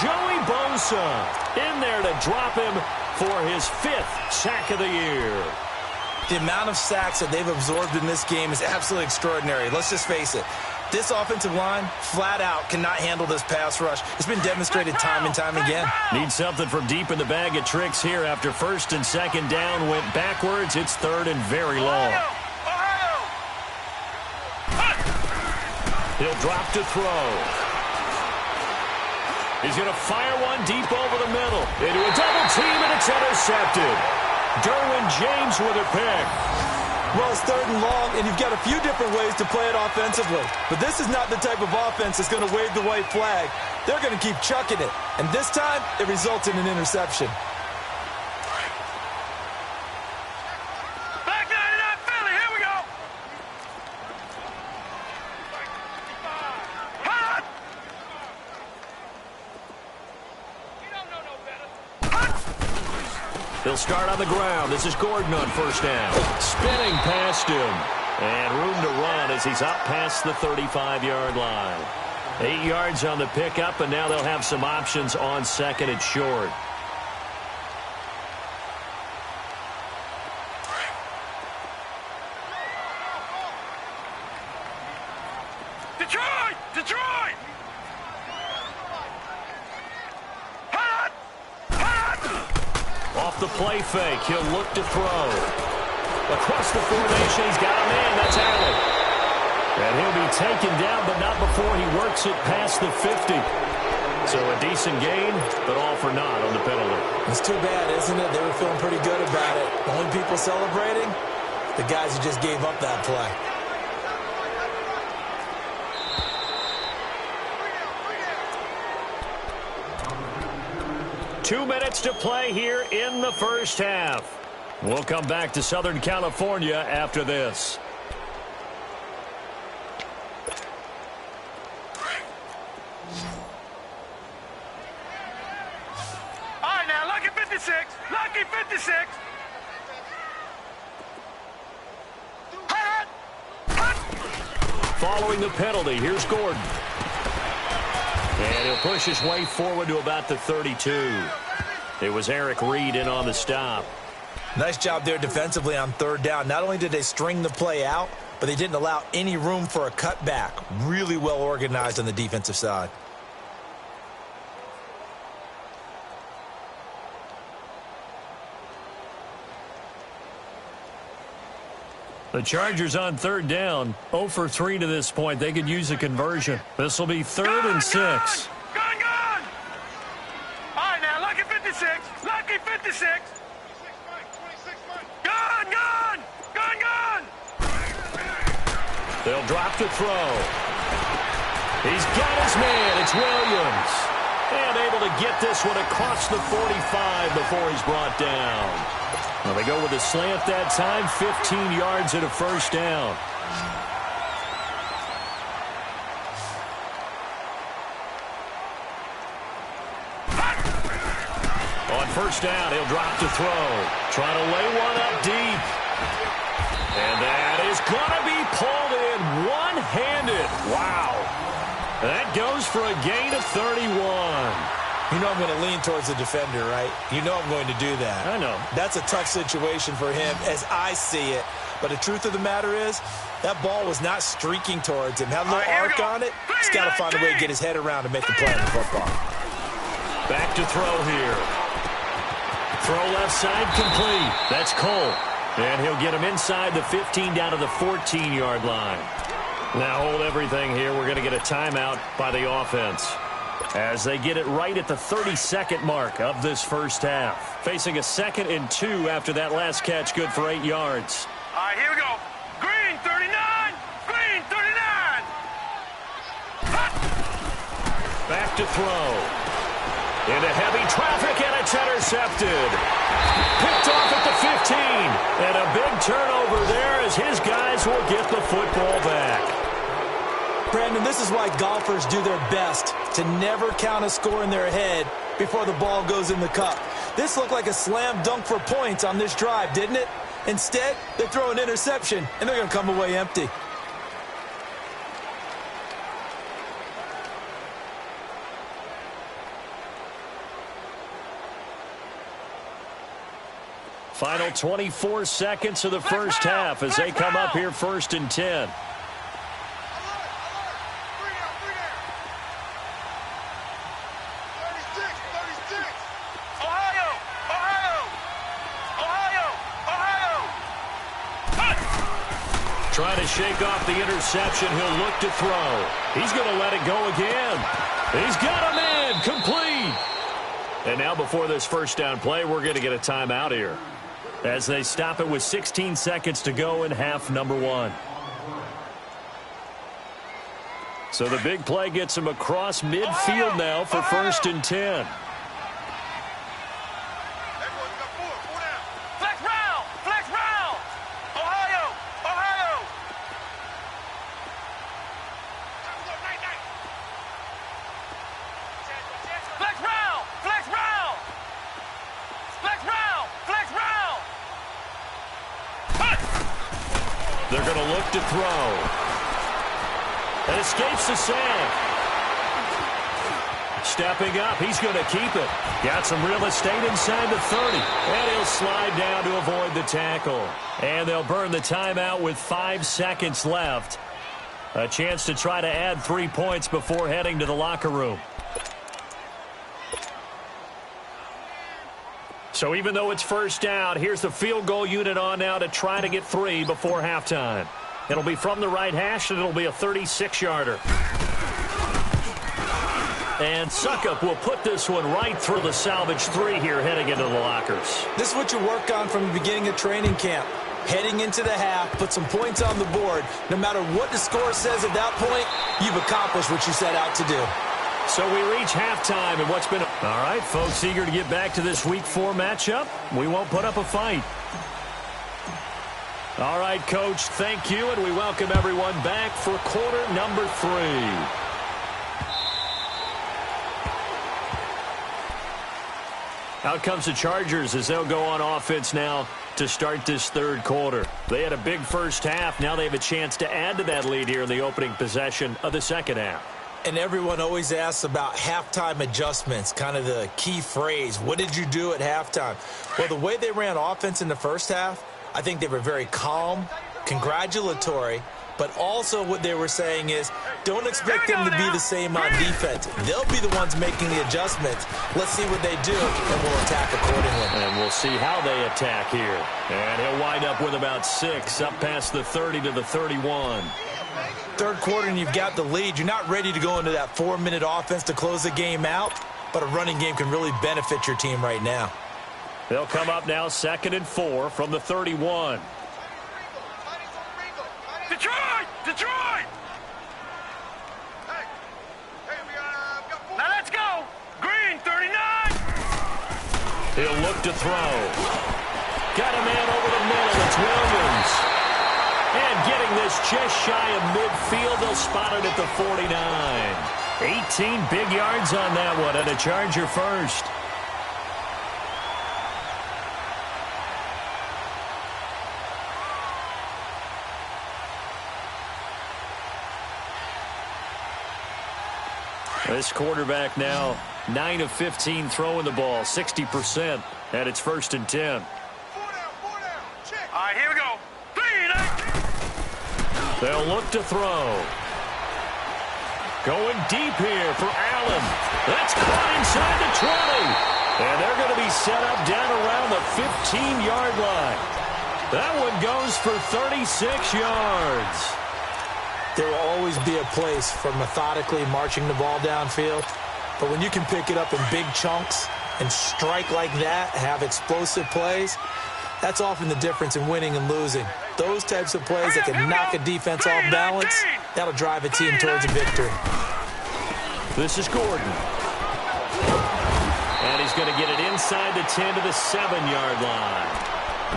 Joey Bosa in there to drop him for his 5th sack of the year. The amount of sacks that they've absorbed in this game is absolutely extraordinary. Let's just face it. This offensive line, flat out, cannot handle this pass rush. It's been demonstrated time and time again. Need something from deep in the bag of tricks here after 1st and 2nd down. Went backwards. It's 3rd and very long. He'll drop to throw. He's going to fire one deep over the middle. Into a double team, and it's intercepted. Derwin James with a pick. Well, it's 3rd and long, and you've got a few different ways to play it offensively. But this is not the type of offense that's going to wave the white flag. They're going to keep chucking it. And this time, it results in an interception. Back 99 Philly, here we go. Hot! You don't know no better. He'll start on the ground. This is Gordon on 1st down. Spinning past him. And room to run as he's up past the 35-yard line. 8 yards on the pickup, and now they'll have some options on 2nd and short. Detroit! Detroit! Hot! Hot! Off the play fake, he'll look to throw. Across the formation, he's got a man. That's Allen. And he'll be taken down, but not before he works it past the 50. So a decent gain, but all for naught on the penalty. It's too bad, isn't it? They were feeling pretty good about it. The only people celebrating, the guys who just gave up that play. Two minutes to play here in the first half. We'll come back to Southern California after this. All right, now, lucky 56. Lucky 56. Hot! Hot! Following the penalty, here's Gordon. And he'll push his way forward to about the 32. It was Eric Reed in on the stop. Nice job there defensively on third down. Not only did they string the play out, but they didn't allow any room for a cutback. Really well organized on the defensive side. The Chargers on third down, 0 for 3 to this point. They could use a conversion. This will be 3rd and 6. Gone, gone! All right, now, lucky 56. Lucky 56. Gone, gone! Gone, gone! They'll drop to throw. He's got his man. It's Williams. And able to get this one across the 45 before he's brought down. Well, they go with a slant that time, 15 yards and a first down. On first down, he'll drop to throw. Trying to lay one up deep. And that is going to be pulled in one-handed. Wow. That goes for a gain of 31. You know I'm going to lean towards the defender, right? You know I'm going to do that. I know. That's a tough situation for him as I see it. But the truth of the matter is, that ball was not streaking towards him. Had a little arc on it. He's got to find a way to get his head around to make the play on the football. Back to throw here. Throw left side complete. That's Cole. And he'll get him inside the 15 down to the 14-yard line. Now hold everything here. We're going to get a timeout by the offense as they get it right at the 32nd mark of this first half. Facing a 2nd and 2 after that last catch, good for 8 yards. All right, here we go. Green 39. Green 39. Hot! Back to throw. Into heavy traffic, and it's intercepted. Picked off at the 15. And a big turnover there as his guys will get the football back. Brandon, this is why golfers do their best to never count a score in their head before the ball goes in the cup. This looked like a slam dunk for points on this drive, didn't it? Instead, they throw an interception, and they're going to come away empty. Final 24 seconds of the first half as they come up here 1st and 10. Trying to shake off the interception. He'll look to throw. He's going to let it go again. He's got a man. Complete. And now before this first down play, we're going to get a timeout here as they stop it with 16 seconds to go in half number 1. So the big play gets him across midfield now for 1st and 10. They're going to look to throw. And escapes the sack. Stepping up, he's going to keep it. Got some real estate inside the 30. And he'll slide down to avoid the tackle. And they'll burn the timeout with 5 seconds left. A chance to try to add 3 points before heading to the locker room. So even though it's first down, here's the field goal unit on now to try to get 3 before halftime. It'll be from the right hash, and it'll be a 36-yarder. And Suckup will put this one right through the salvage 3 here heading into the lockers. This is what you work on from the beginning of training camp. Heading into the half, put some points on the board. No matter what the score says at that point, you've accomplished what you set out to do. So we reach halftime, and what's been... All right, folks, eager to get back to this Week 4 matchup. We won't put up a fight. All right, Coach, thank you, and we welcome everyone back for quarter number 3. Out comes the Chargers as they'll go on offense now to start this third quarter. They had a big first half. Now they have a chance to add to that lead here in the opening possession of the second half. And everyone always asks about halftime adjustments, kind of the key phrase. What did you do at halftime? Well, the way they ran offense in the first half, I think they were very calm, congratulatory, but also what they were saying is don't expect them to be the same on defense. They'll be the ones making the adjustments. Let's see what they do, and we'll attack accordingly. And we'll see how they attack here. And he'll wind up with about 6, up past the 30 to the 31. Third quarter and you've got the lead. You're not ready to go into that 4-minute offense to close the game out, but a running game can really benefit your team right now. They'll come up now 2nd and 4 from the 31. Detroit! Detroit! Now let's go! Green, 39! He'll look to throw. Got a man over the middle. It's Williams. And getting this just shy of midfield, they'll spot it at the 49. 18 big yards on that one, and a Charger first. This quarterback now 9 of 15 throwing the ball, 60%, and it's 1st and 10. All right, here we go. They'll look to throw. Going deep here for Allen. That's caught inside the 20. And they're going to be set up down around the 15-yard line. That one goes for 36 yards. There will always be a place for methodically marching the ball downfield. But when you can pick it up in big chunks and strike like that, have explosive plays, that's often the difference in winning and losing. Those types of plays that can knock a defense off balance, that'll drive a team towards a victory. This is Gordon. And he's going to get it inside the 10 to the 7-yard line.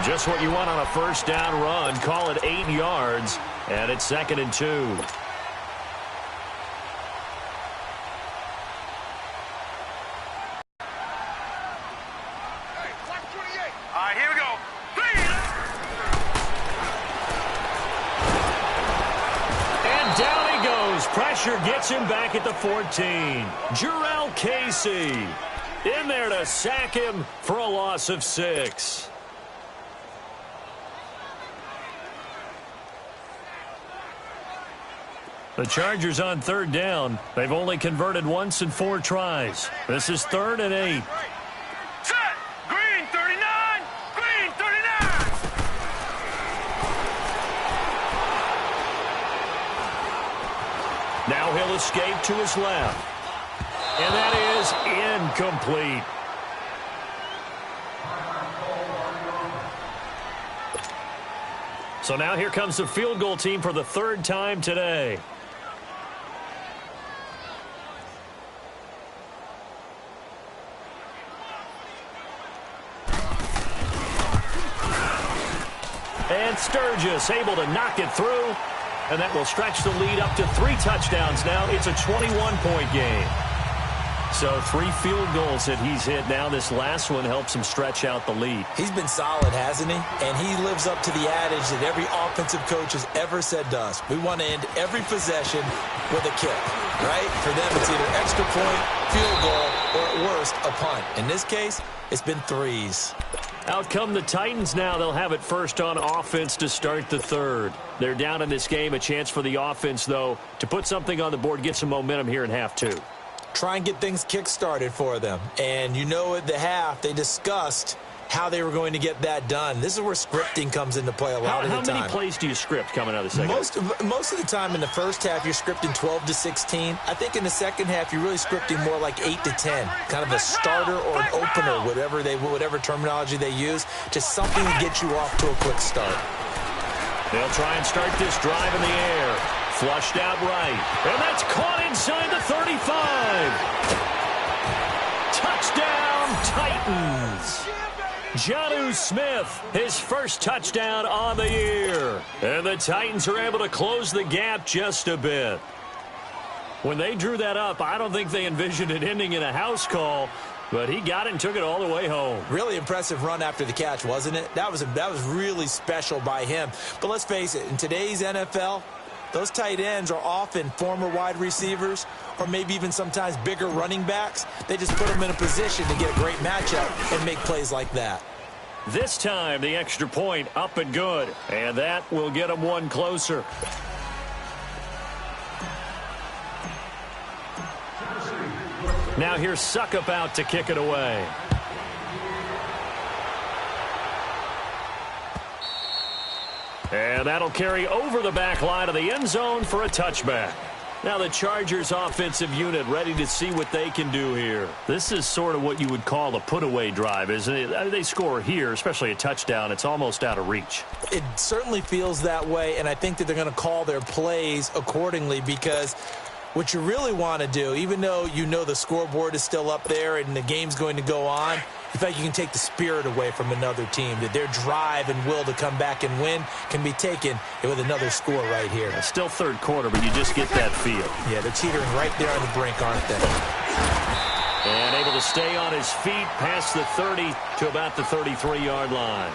Just what you want on a first down run. Call it 8 yards. And it's 2nd and 2. All right, here we go. And down he goes. Pressure gets him back at the 14. Jarrell Casey in there to sack him for a loss of 6. The Chargers on 3rd down. They've only converted once in 4 tries. This is 3rd and 8. Set! Green, 39! Green, 39! Now he'll escape to his left. And that is incomplete. So now here comes the field goal team for the 3rd time today. And Sturgis able to knock it through. And that will stretch the lead up to 3 touchdowns now. It's a 21-point game. So 3 field goals that he's hit now. This last one helps him stretch out the lead. He's been solid, hasn't he? And he lives up to the adage that every offensive coach has ever said to us. We want to end every possession with a kick, right? For them, it's either extra point, field goal, or at worst, a punt. In this case, it's been 3s. Out come the Titans now. They'll have it first on offense to start the third. They're down in this game. A chance for the offense, though, to put something on the board, get some momentum here in half two. Try and get things kick-started for them. And you know at the half, they discussed how they were going to get that done. This is where scripting comes into play a lot of the time. How many plays do you script coming out of the second? Most of the time in the first half, you're scripting 12 to 16. I think in the second half, you're really scripting more like 8 to 10. Kind of a starter or an opener, whatever terminology they use. Just something to get you off to a quick start. They'll try and start this drive in the air. Flushed out right. And that's caught inside the 35. Touchdown, Titans. Jonnu Smith, his first touchdown on the year. And the Titans are able to close the gap just a bit. When they drew that up, I don't think they envisioned it ending in a house call, but he got it and took it all the way home. Really impressive run after the catch, wasn't it? That was really special by him. But let's face it, in today's NFL, those tight ends are often former wide receivers or maybe even sometimes bigger running backs. They just put them in a position to get a great matchup and make plays like that. This time, the extra point up and good, and that will get them one closer. Now here's Suckup out to kick it away. And that'll carry over the back line of the end zone for a touchback. Now the Chargers offensive unit ready to see what they can do here. This is sort of what you would call a put-away drive, isn't it? They score here, especially a touchdown. It's almost out of reach. It certainly feels that way, and I think that they're going to call their plays accordingly because what you really want to do, even though you know the scoreboard is still up there and the game's going to go on, in fact, you can take the spirit away from another team, that their drive and will to come back and win can be taken with another score right here. It's still third quarter, but you just get that feel. Yeah, they're teetering right there on the brink, aren't they? And able to stay on his feet past the 30 to about the 33-yard line.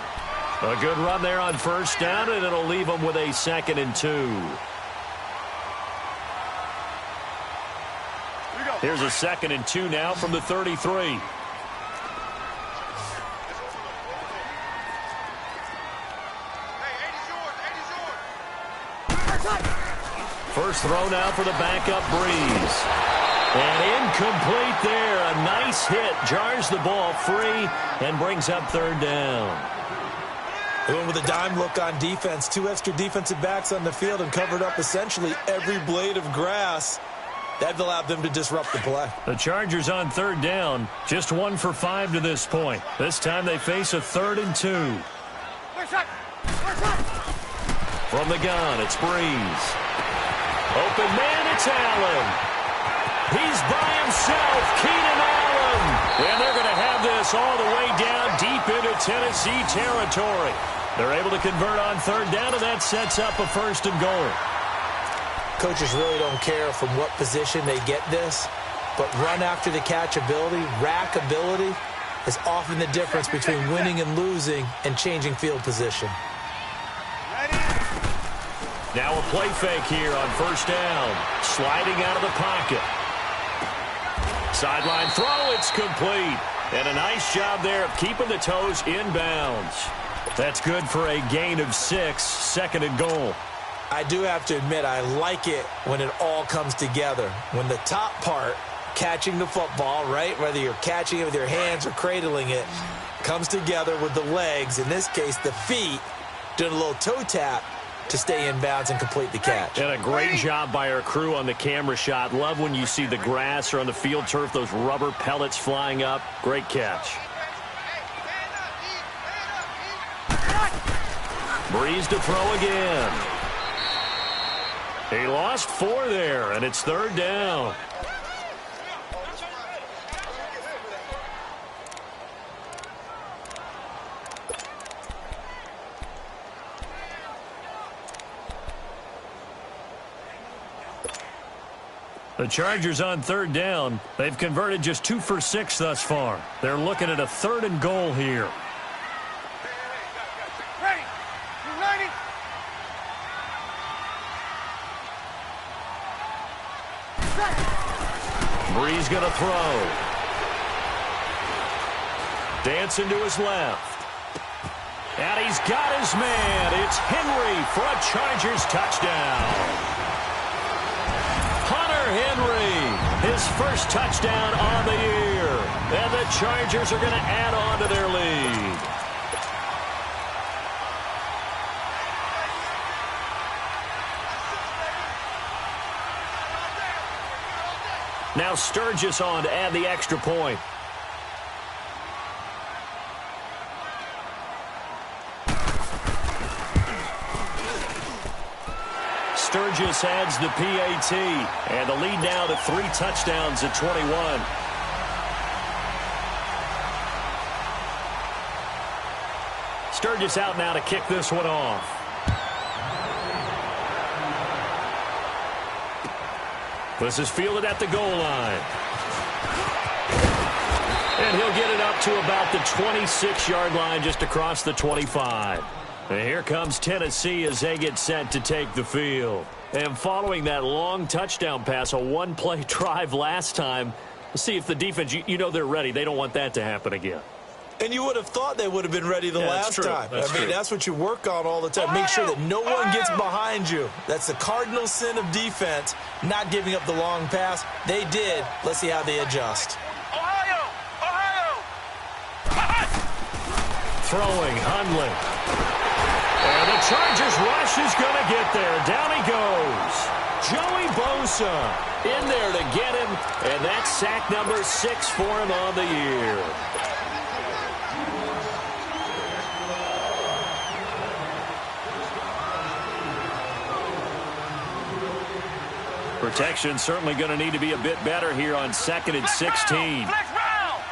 A good run there on first down, and it'll leave them with a 2nd and 2. Here's a 2nd and 2 now from the 33. First throw now for the backup Breeze. And incomplete there. A nice hit. Jars the ball free and brings up third down. They went with a dime look on defense. 2 extra defensive backs on the field and covered up essentially every blade of grass. That allowed them to disrupt the play. The Chargers on third down. Just 1 for 5 to this point. This time they face a 3rd and 2. From the gun, it's Breeze. Open man, it's Allen. He's by himself, Keenan Allen. And they're going to have this all the way down deep into Tennessee territory. They're able to convert on third down, and that sets up a 1st and goal. Coaches really don't care from what position they get this, but run after the catch ability, rack ability, is often the difference between winning and losing and changing field position. Now a play fake here on first down. Sliding out of the pocket. Sideline throw, it's complete. And a nice job there of keeping the toes inbounds. That's good for a gain of 6, 2nd and goal. I do have to admit, I like it when it all comes together. When the top part, catching the football, right, whether you're catching it with your hands or cradling it, comes together with the legs, in this case the feet, doing a little toe tap to stay in bounds and complete the catch. And a great job by our crew on the camera shot. Love when you see the grass or on the field turf, those rubber pellets flying up. Great catch. Breeze to throw again. He lost 4 there, and it's third down. The Chargers on third down. They've converted just 2 for 6 thus far. They're looking at a 3rd and goal here. Ready. United. Breeze going to throw. Dancing to his left. And he's got his man. It's Henry for a Chargers touchdown. Hunter Henry, his first touchdown on the year. And the Chargers are going to add on to their lead. Now Sturgis on to add the extra point. Sturgis adds the PAT, and the lead now to 3 touchdowns at 21. Sturgis out now to kick this one off. This is fielded at the goal line. And he'll get it up to about the 26-yard line, just across the 25. And here comes Tennessee as they get set to take the field. And following that long touchdown pass, a one-play drive last time, let's see if the defense, you know they're ready. They don't want that to happen again. And you would have thought they would have been ready the last time. That's what you work on all the time. Make sure that no one gets behind you. That's the cardinal sin of defense, not giving up the long pass. They did. Let's see how they adjust. Ohio! Throwing, Hundley. And the Chargers rush is going to get there. Down he goes. Joey Bosa in there to get him. And that's sack number 6 for him on the year. Protection certainly going to need to be a bit better here on 2nd and 16. Flex round!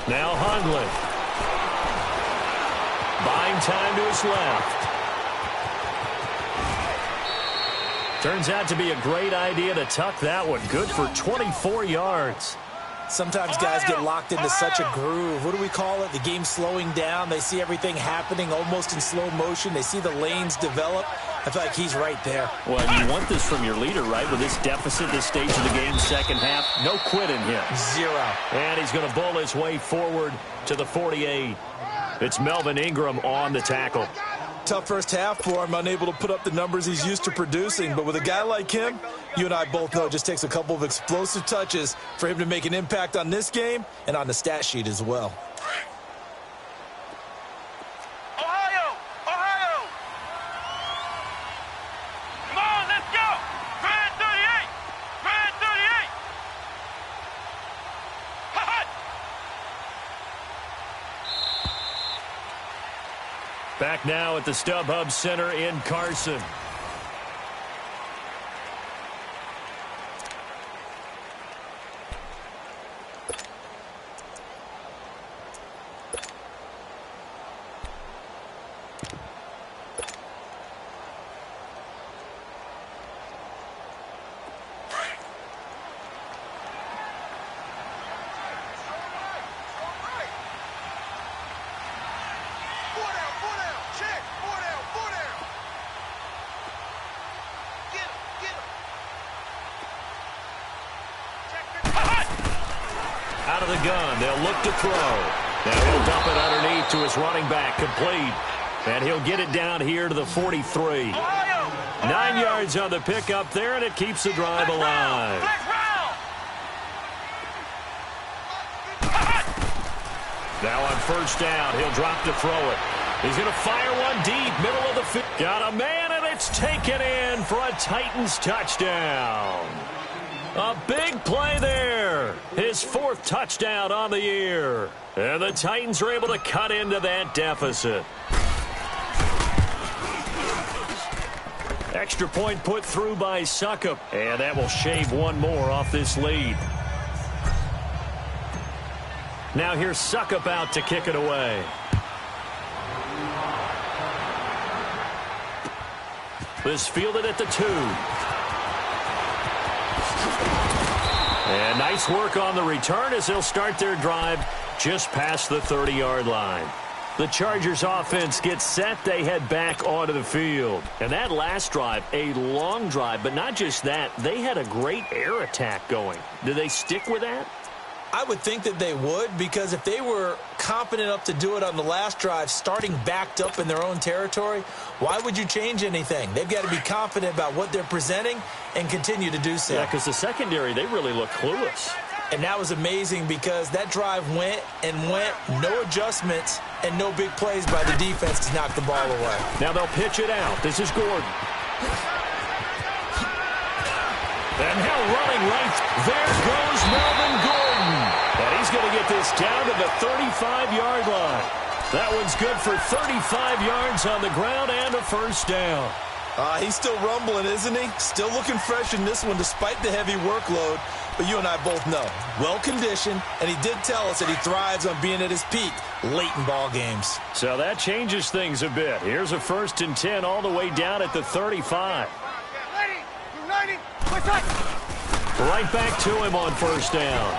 Now Hundley. Buying time to his left. Turns out to be a great idea to tuck that one. Good for 24 yards. Sometimes guys get locked into such a groove. What do we call it? The game's slowing down. They see everything happening almost in slow motion. They see the lanes develop. I feel like he's right there. Well, you want this from your leader, right? With this deficit, this stage of the game, second half, no quitting him. 0. And he's going to bowl his way forward to the 48. It's Melvin Ingram on the tackle. Tough first half for him, unable to put up the numbers he's used to producing. But with a guy like him, you and I both know it just takes a couple of explosive touches for him to make an impact on this game and on the stat sheet as well. Ohio! Come on, let's go! Grand 38! Grand 38! Back now at the StubHub Center in Carson. Out of the gun, they'll look to throw. Now he'll dump it underneath to his running back, complete. And he'll get it down here to the 43. 9 yards on the pickup there, and it keeps the drive alive. Now on first down, he'll drop to throw it. He's going to fire one deep, middle of the field. Got a man, and it's taken in for a Titans touchdown. A big play there. His 4th touchdown on the year. And the Titans are able to cut into that deficit. Extra point put through by Suckup. And that will shave one more off this lead. Now here's Suckup out to kick it away. This fielded at the 2. And nice work on the return as they'll start their drive just past the 30-yard line. The Chargers offense gets set. They head back onto the field. And that last drive, a long drive, but not just that. They had a great air attack going. Do they stick with that? I would think that they would, because if they were confident enough to do it on the last drive, starting backed up in their own territory, why would you change anything? They've got to be confident about what they're presenting and continue to do so. Yeah, because the secondary, they really look clueless. And that was amazing because that drive went and went, no adjustments, and no big plays by the defense to knock the ball away. Now they'll pitch it out. This is Gordon. And now running right, there goes Melvin Gordon. And he's going to get this down to the 35-yard line. That one's good for 35 yards on the ground and a first down. He's still rumbling, isn't he? Still looking fresh in this one despite the heavy workload. But you and I both know, well-conditioned, and he did tell us that he thrives on being at his peak late in ball games. So that changes things a bit. Here's a 1st and 10 all the way down at the 35. Right back to him on first down.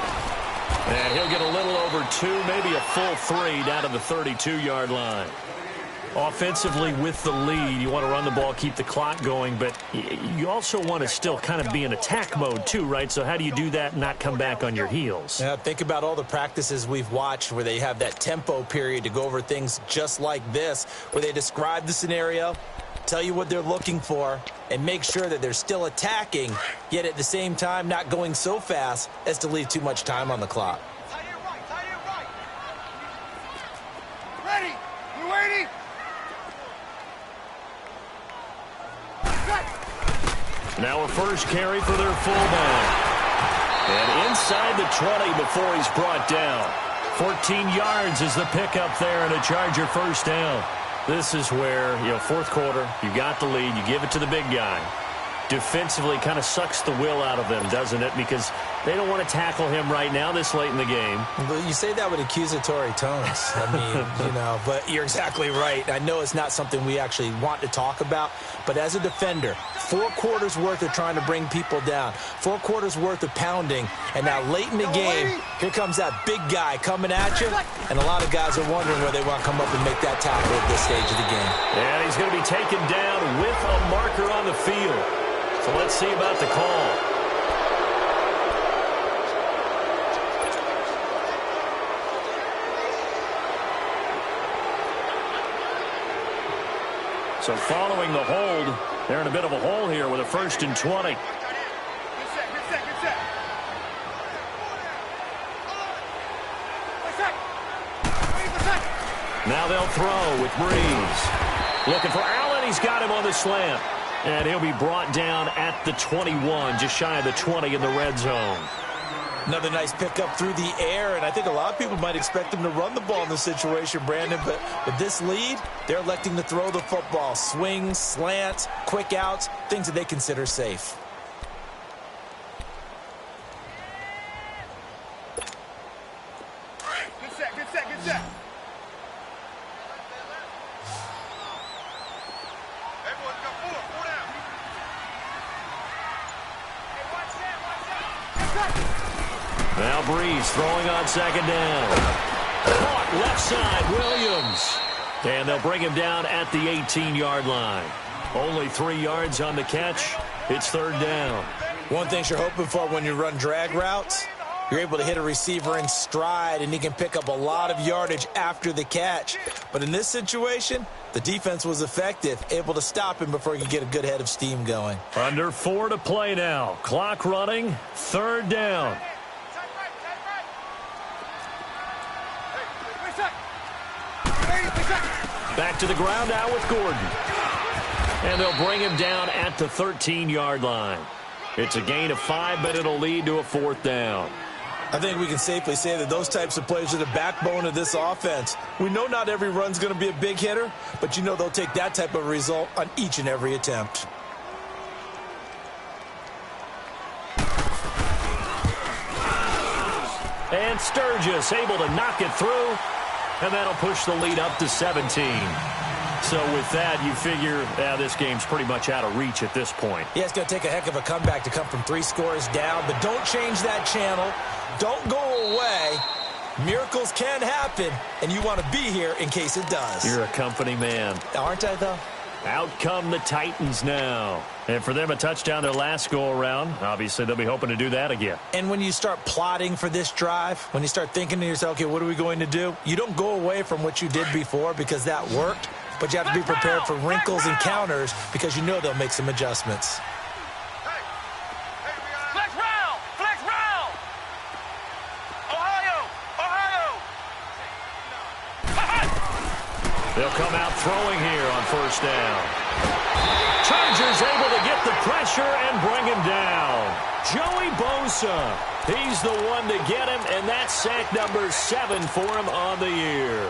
And he'll get a little over 2, maybe a full 3 down to the 32-yard line. Offensively with the lead, you want to run the ball, keep the clock going, but you also want to still kind of be in attack mode too, right? So how do you do that and not come back on your heels? Yeah, think about all the practices we've watched where they have that tempo period to go over things just like this, where they describe the scenario, tell you what they're looking for, and make sure that they're still attacking, yet at the same time not going so fast as to leave too much time on the clock. Ready? We're waiting. Now a first carry for their fullback. And inside the 20 before he's brought down. 14 yards is the pickup there and a Charger first down. This is where, fourth quarter, you got the lead, you give it to the big guy. Defensively kind of sucks the will out of them, doesn't it? Because they don't want to tackle him right now this late in the game. But you say that with accusatory tones. I mean, but you're exactly right. I know it's not something we actually want to talk about, but as a defender, 4 quarters worth of trying to bring people down, 4 quarters worth of pounding, and now late in the game, here comes that big guy coming at you, and a lot of guys are wondering where they want to come up and make that tackle at this stage of the game. And he's going to be taken down with a marker on the field. So let's see about the call. So following the hold, they're in a bit of a hole here with a 1st and 20. Good set. Now they'll throw with Breeze. Looking for Allen. He's got him on the slant. And he'll be brought down at the 21, just shy of the 20 in the red zone. Another nice pickup through the air, and I think a lot of people might expect him to run the ball in this situation, Brandon, but with this lead, they're electing to throw the football. Swings, slants, quick outs, things that they consider safe. Good set. Everyone's got 4 down. Hey, watch that. Now Breeze throwing on 2nd down. Caught left side, Williams. And they'll bring him down at the 18-yard line. Only 3 yards on the catch. It's 3rd down. One thing you're hoping for when you run drag routes, you're able to hit a receiver in stride, and he can pick up a lot of yardage after the catch. But in this situation, the defense was effective, able to stop him before he could get a good head of steam going. Under 4 to play now. Clock running. 3rd down. Back to the ground now with Gordon. And they'll bring him down at the 13-yard line. It's a gain of 5, but it'll lead to a 4th down. I think we can safely say that those types of plays are the backbone of this offense. We know not every run's going to be a big hitter, but they'll take that type of result on each and every attempt. And Sturgis able to knock it through, and that'll push the lead up to 17. So with that, you figure this game's pretty much out of reach at this point. Yeah, it's going to take a heck of a comeback to come from 3 scores down, but don't change that channel. Don't go away. Miracles can happen, and you want to be here in case it does. You're a company man. Aren't I, though? Out come the Titans now. And for them, a touchdown their last go-around. Obviously, they'll be hoping to do that again. And when you start plotting for this drive, when you start thinking to yourself, okay, what are we going to do? You don't go away from what you did before because that worked, but you have to be prepared for wrinkles and counters because you know they'll make some adjustments. Flex round! Flex round! Ohio! They'll come out throwing here on first down. Chargers able to get the pressure and bring him down. Joey Bosa, he's the one to get him, and that's sack number 7 for him on the year.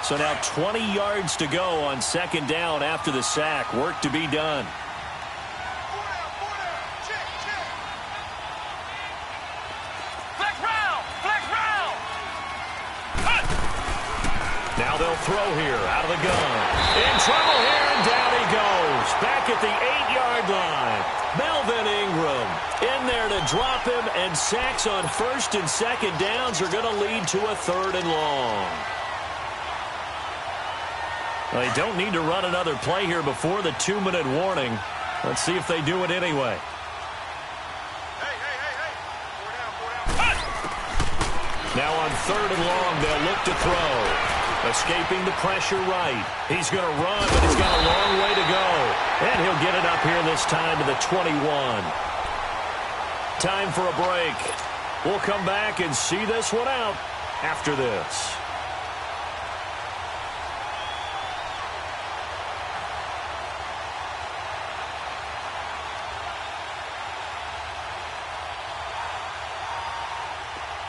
So now 20 yards to go on second down after the sack. Work to be done. Now they'll throw here out of the gun. In trouble here, and down he goes. Back at the 8-yard line. Melvin Ingram in there to drop him, and sacks on first and second downs are going to lead to a 3rd and long. Well, they don't need to run another play here before the 2-minute warning. Let's see if they do it anyway. Now on 3rd and long, they'll look to throw. Escaping the pressure right. He's going to run, but he's got a long way to go. And he'll get it up here this time to the 21. Time for a break. We'll come back and see this one out after this.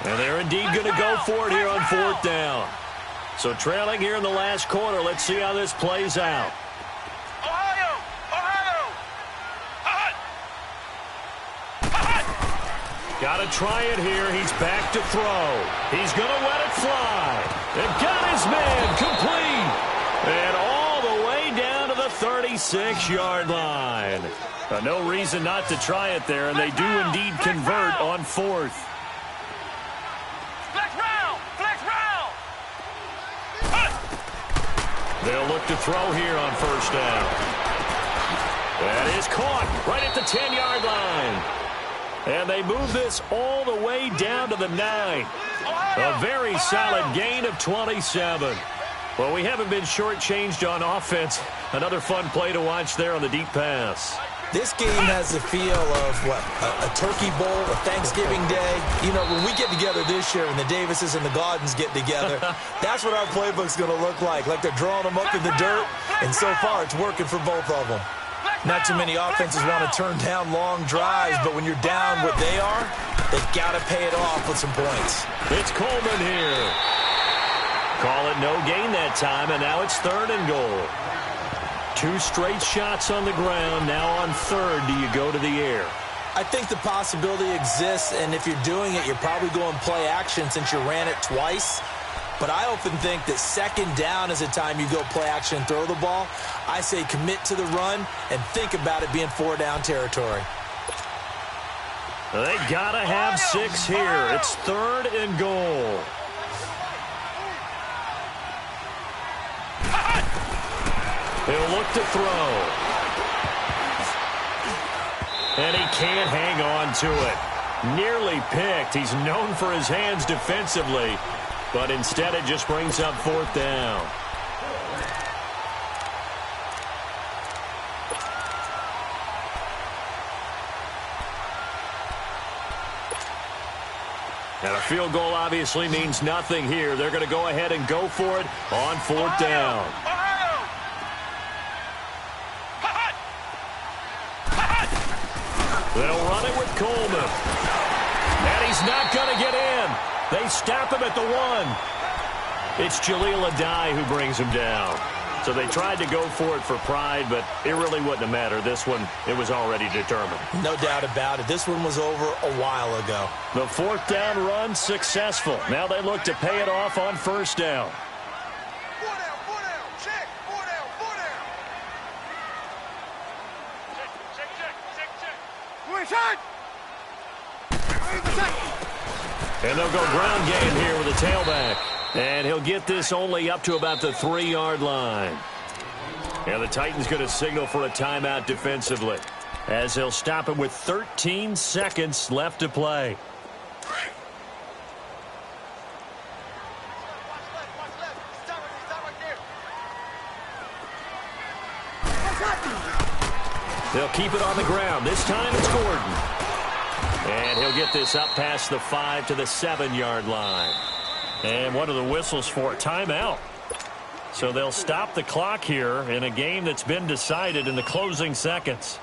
And they're indeed going to go for it here on 4th down. So trailing here in the last quarter. Let's see how this plays out. Ohio! Got to try it here. He's back to throw. He's going to let it fly. And got his man complete. And all the way down to the 36-yard line. No reason not to try it there, and they do indeed convert on 4th. They'll look to throw here on first down. That is caught right at the 10-yard line. And they move this all the way down to the 9. A very solid gain of 27. Well, we haven't been shortchanged on offense. Another fun play to watch there on the deep pass. This game has the feel of, a Turkey Bowl, a Thanksgiving Day. You know, when we get together this year, when the Davises and the Gaudens get together, that's what our playbook's going to look like they're drawing them up in the dirt, and so far it's working for both of them. Not too many offenses want to turn down long drives, but when you're down what they are, they've got to pay it off with some points. It's Coleman here. Call it no gain that time, and now it's 3rd and goal. 2 straight shots on the ground. Now on 3rd, do you go to the air? I think the possibility exists, and if you're doing it, you're probably going play action since you ran it twice. But I often think that 2nd down is a time you go play action and throw the ball. I say commit to the run and think about it being 4-down territory. They got to have 6 here. It's 3rd and goal. He'll look to throw. And he can't hang on to it. Nearly picked. He's known for his hands defensively, but instead it just brings up 4th down. And a field goal obviously means nothing here. They're going to go ahead and go for it on 4th down. They'll run it with Coleman. And he's not going to get in. They stop him at the 1. It's Jaleel Adai who brings him down. So they tried to go for it for pride, but it really wouldn't have mattered. This one, it was already determined. No doubt about it. This one was over a while ago. The 4th down run successful. Now they look to pay it off on 1st down. 4 down, check, 4 down, 4 down. Check. Who inside? And they'll go ground game here with a tailback. And he'll get this only up to about the 3-yard line. And the Titans going to signal for a timeout defensively, as he'll stop it with 13 seconds left to play. They'll keep it on the ground. This time it's Gordon. And he'll get this up past the 5 to the 7-yard line. And what are the whistles for? Timeout. So they'll stop the clock here in a game that's been decided in the closing seconds.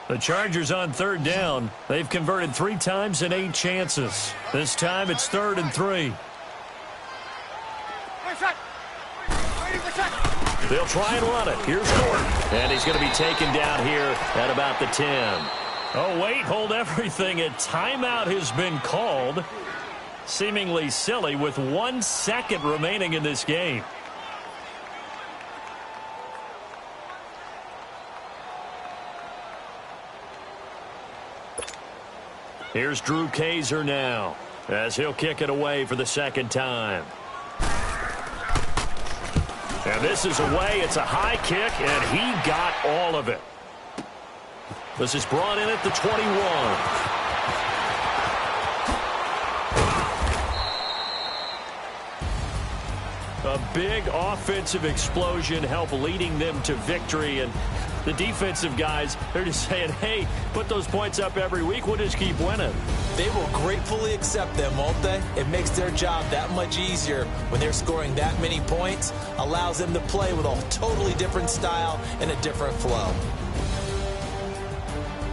The Chargers on 3rd down. They've converted 3 times in 8 chances. This time it's 3rd and 3. They'll try and run it. Here's Gordon. And he's going to be taken down here at about the 10. Oh, wait, hold everything. A timeout has been called. Seemingly silly with 1 second remaining in this game. Here's Drew Kaiser now, as he'll kick it away for the 2nd time. And this is away. It's a high kick, and he got all of it. This is brought in at the 21. A big offensive explosion helped leading them to victory. And the defensive guys, they're just saying, hey, put those points up every week. We'll just keep winning. They will gratefully accept them, won't they? It makes their job that much easier when they're scoring that many points. Allows them to play with a totally different style and a different flow.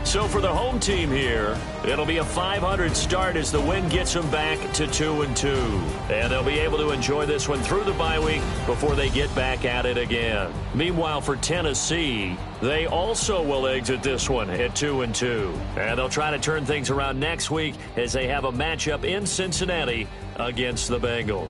So for the home team here, it'll be a .500 start as the win gets them back to 2-2. And they'll be able to enjoy this one through the bye week before they get back at it again. Meanwhile, for Tennessee, they also will exit this one at 2-2. And they'll try to turn things around next week as they have a matchup in Cincinnati against the Bengals.